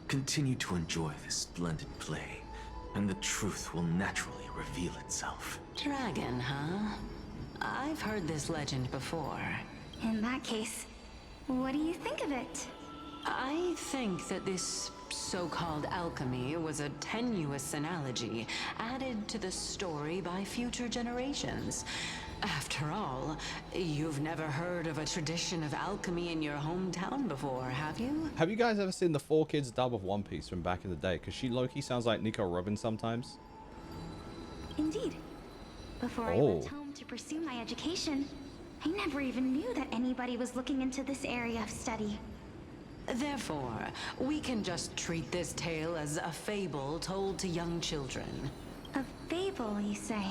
Continue to enjoy this splendid play, and the truth will naturally reveal itself. Dragon, huh? I've heard this legend before. In that case, what do you think of it? I think that this so-called alchemy was a tenuous analogy added to the story by future generations. After all, you've never heard of a tradition of alchemy in your hometown before, have you? Have you guys ever seen the 4Kids dub of One Piece from back in the day? Because she low-key sounds like Nico Robin sometimes. Indeed. Before I left home to pursue my education, I never even knew that anybody was looking into this area of study. Therefore, we can just treat this tale as a fable told to young children. A fable, you say?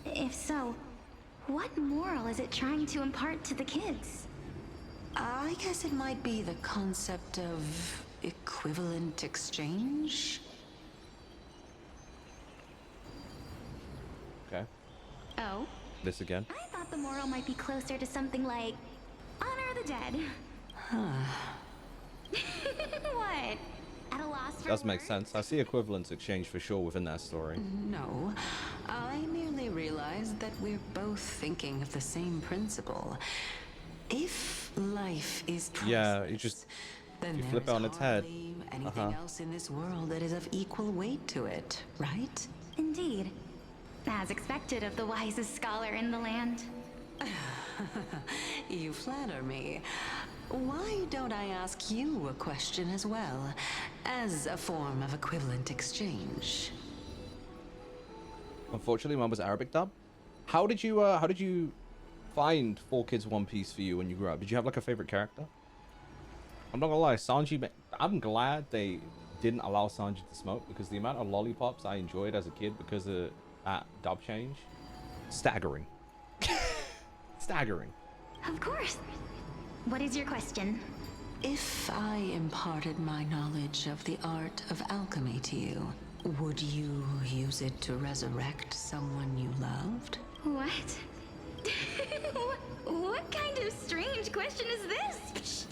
If so, what moral is it trying to impart to the kids? I guess it might be the concept of equivalent exchange? Okay. Oh? This again. I thought the moral might be closer to something like honor the dead. What? At a loss for Does make sense. I see equivalence exchange for sure within that story. No, I merely realized that we're both thinking of the same principle. If life is priceless, Yeah, you just then you there flip it is on its head. hardly anything else in this world that is of equal weight to it, right? Indeed. As expected of the wisest scholar in the land. You flatter me. Why don't I ask you a question as well, as a form of equivalent exchange? Unfortunately, mine was Arabic dub. How did you find 4Kids One Piece for you when you grew up? Did you have like a favorite character? I'm not gonna lie, Sanji. I'm glad they didn't allow Sanji to smoke, because the amount of lollipops I enjoyed as a kid because of that dub change, staggering. Staggering. Of course. What is your question? If I imparted my knowledge of the art of alchemy to you, would you use it to resurrect someone you loved? What? What kind of strange question is this?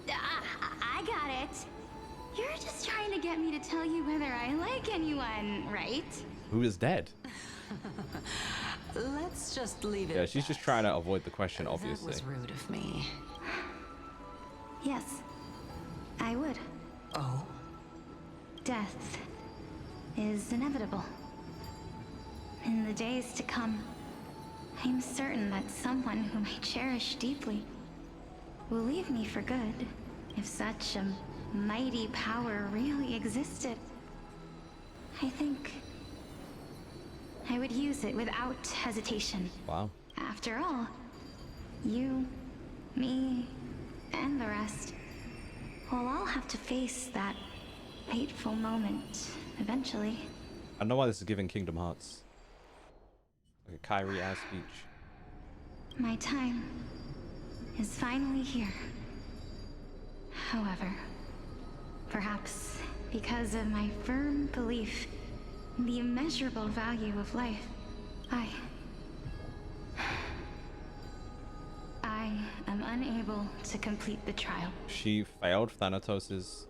I got it. You're just trying to get me to tell you whether I like anyone, right? Who is dead? Let's just leave it. Yeah, she's just trying to avoid the question, obviously. That was rude of me. Yes, I would. Oh? Death is inevitable. In the days to come, I'm certain that someone whom I cherish deeply will leave me for good, if such a mighty power really existed. I think I would use it without hesitation. Wow. After all, you, me, and the rest will all have to face that fateful moment eventually. I know why this is giving Kingdom Hearts. Like a Kyrie-ass speech. My time is finally here. However, perhaps because of my firm belief in the immeasurable value of life, I am unable to complete the trial. She failed Thanatos's.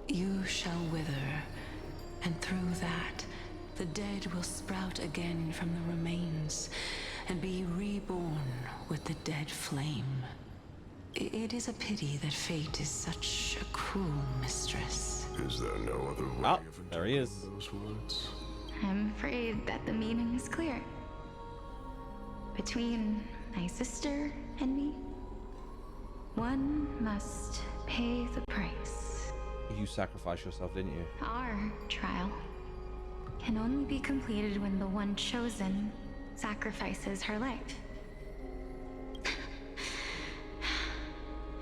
You shall wither, and through that, the dead will sprout again from the remains, and be reborn with the dead flame. It is a pity that fate is such a cruel mistress. Is there no other way Oh, there he is. those words? I'm afraid that the meaning is clear. Between my sister and me, one must pay the price. You sacrificed yourself, didn't you? Our trial can only be completed when the one chosen sacrifices her life.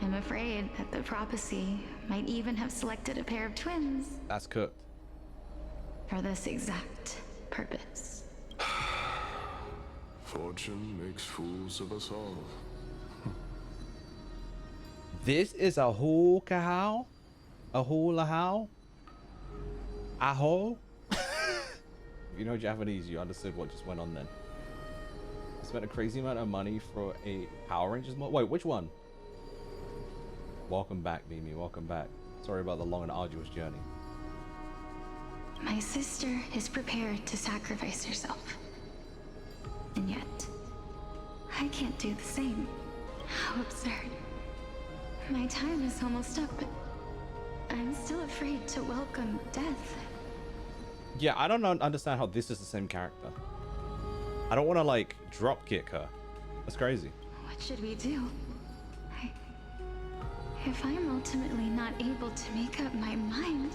I'm afraid that the prophecy might even have selected a pair of twins That's cooked. for this exact purpose. Fortune makes fools of us all. This is a hookah, a hula how, a ho. If you know Japanese, you understood what just went on then. I spent a crazy amount of money for a Power Rangers mod. Wait, which one? Welcome back, Mimi. Welcome back. Sorry about the long and arduous journey. My sister is prepared to sacrifice herself. And yet, I can't do the same. How absurd. My time is almost up, but I'm still afraid to welcome death. Yeah, I don't understand how this is the same character. I don't want to, like, drop kick her. That's crazy. What should we do? If I'm ultimately not able to make up my mind...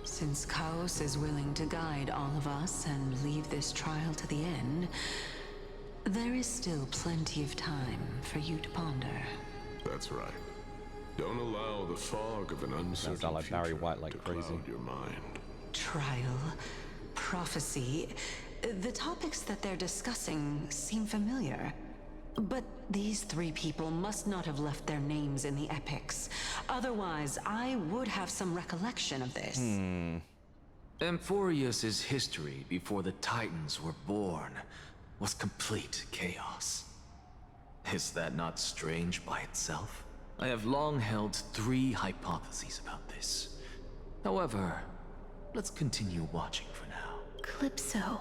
Since Chaos is willing to guide all of us and leave this trial to the end, there is still plenty of time for you to ponder. That's right. Don't allow the fog of an uncertain sound like Barry White like crazy. cloud your mind. Trial, prophecy, the topics that they're discussing seem familiar. But these three people must not have left their names in the epics. Otherwise, I would have some recollection of this. Amphoreus' history before the Titans were born was complete chaos. Is that not strange by itself? I have long held 3 hypotheses about this. However, let's continue watching for now. Calypso,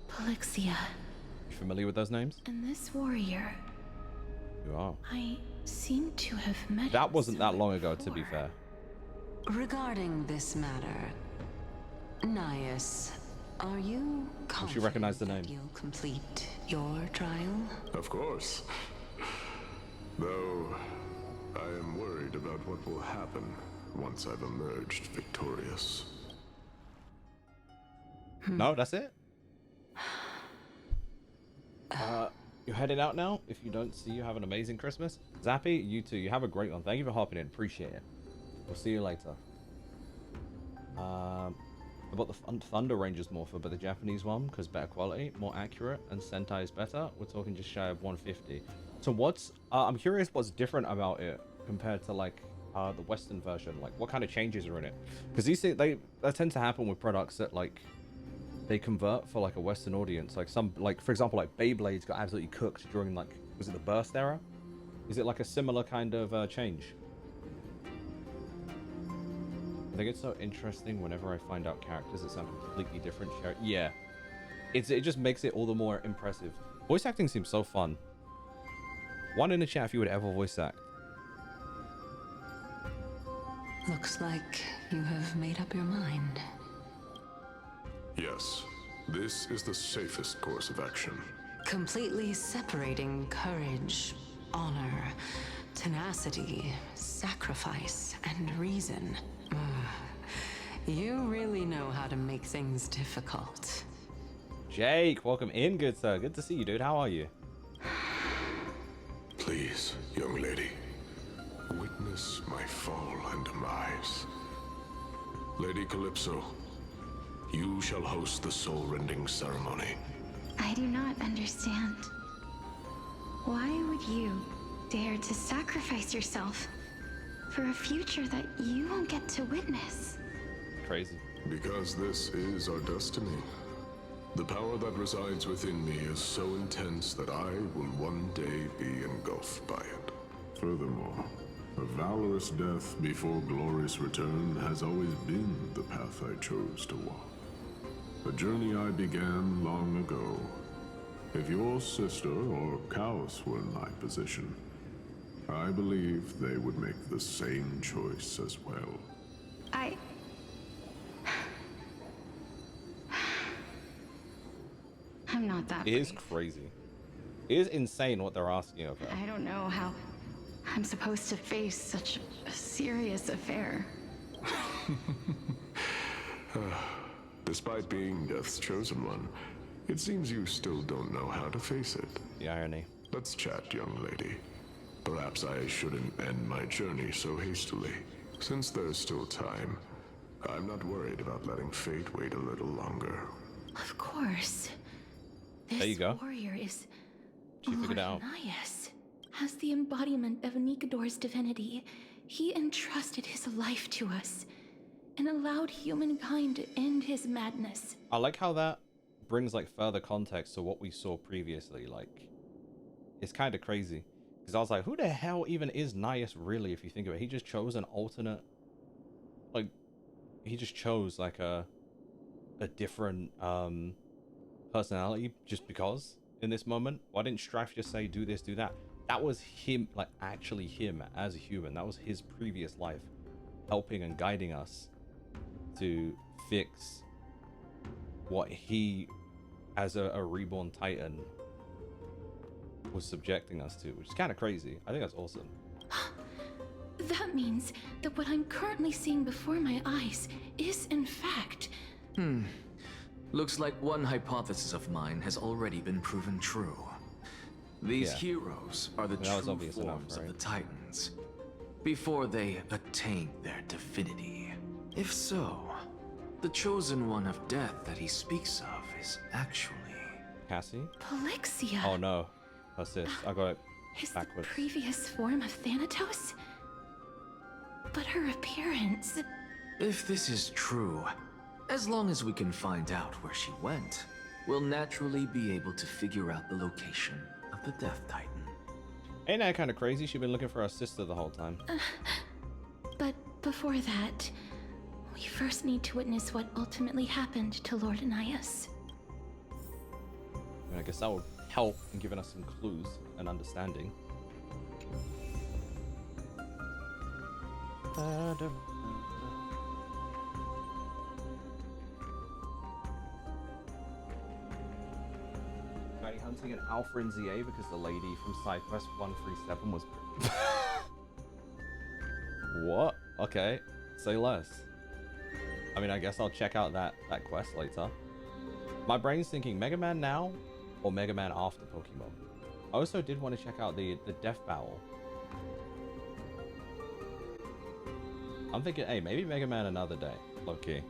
Polixia, You familiar with those names? and this warrior. You are. I seem to have met That him wasn't that long somewhere ago, to be before. fair. Regarding this matter, Nias, are you confident She recognized the name. that you'll complete your trial? Of course. Though, I am worried about what will happen once I've emerged victorious. No, that's it. You're heading out now. If you don't see you, have an amazing Christmas. Zappy, you too. You have a great one. Thank you for hopping in. Appreciate it. We'll see you later. I bought the Thunder Rangers morpher, but the Japanese one because better quality, more accurate, and Sentai is better. We're talking just shy of 150. So what's I'm curious what's different about it compared to like the Western version. Like what kind of changes are in it? Because these things that tend to happen with products that like they convert for like a Western audience. Like some like for example like Beyblade's got absolutely cooked during like was it the Burst era? Is it like a similar kind of change? think it's so interesting whenever I find out characters that sound completely different. Yeah, it just makes it all the more impressive. Voice acting seems so fun. One in the chat if you would ever voice act. Looks like you have made up your mind. Yes, this is the safest course of action. Completely separating courage, honor, tenacity, sacrifice, and reason. You really know how to make things difficult. Jake, welcome in, good sir. Good to see you, dude. How are you? Please, young lady, witness my fall and demise. Lady Calypso, you shall host the soul-rending ceremony. I do not understand. Why would you dare to sacrifice yourself for a future that you won't get to witness? Crazy. Because this is our destiny. The power that resides within me is so intense that I will one day be engulfed by it. Furthermore, a valorous death before glorious return has always been the path I chose to walk. A journey I began long ago. If your sister or Kaos were in my position, I believe they would make the same choice as well. I'm not that It is crazy. It is insane what they're asking of her. I don't know how I'm supposed to face such a serious affair. Despite being Death's chosen one, it seems you still don't know how to face it. The irony. Let's chat, young lady. Perhaps I shouldn't end my journey so hastily. Since there's still time, I'm not worried about letting fate wait a little longer. Of course. This There you go. warrior is She figured it out. Anias. As the embodiment of Nikador's divinity, he entrusted his life to us and allowed humankind to end his madness. I like how that brings like further context to what we saw previously. Like, it's kind of crazy because I was like, who the hell even is Nias really? If you think of it, he just chose an alternate, like, he just chose like a different personality just because in this moment. Why didn't Strife just say do this, do that? That was him, like actually him as a human. That was his previous life, helping and guiding us to fix what he, as a reborn Titan, was subjecting us to, which is kind of crazy. I think that's awesome. That means that what I'm currently seeing before my eyes is, in fact... Looks like one hypothesis of mine has already been proven true. These heroes are the true forms of the Titans, before they attain their divinity. If so, the chosen one of death that he speaks of is actually... Cassie? Polixia. Oh no, her sis. I got it Is backwards. the previous form of Thanatos? But her appearance... If this is true, as long as we can find out where she went, we'll naturally be able to figure out the location of the Death Titan. Ain't that kind of crazy? She's been looking for her sister the whole time. But before that, we first need to witness what ultimately happened to Lord Anias. I guess that would help in giving us some clues and understanding. Bounty hunting an Alpha in ZA because the lady from side quest 137 was... What? Okay, say less. I mean, I guess I'll check out that quest later. My brain's thinking Mega Man now or Mega Man after Pokemon. I also did want to check out the Death Battle. I'm thinking, hey, maybe Mega Man another day, low-key.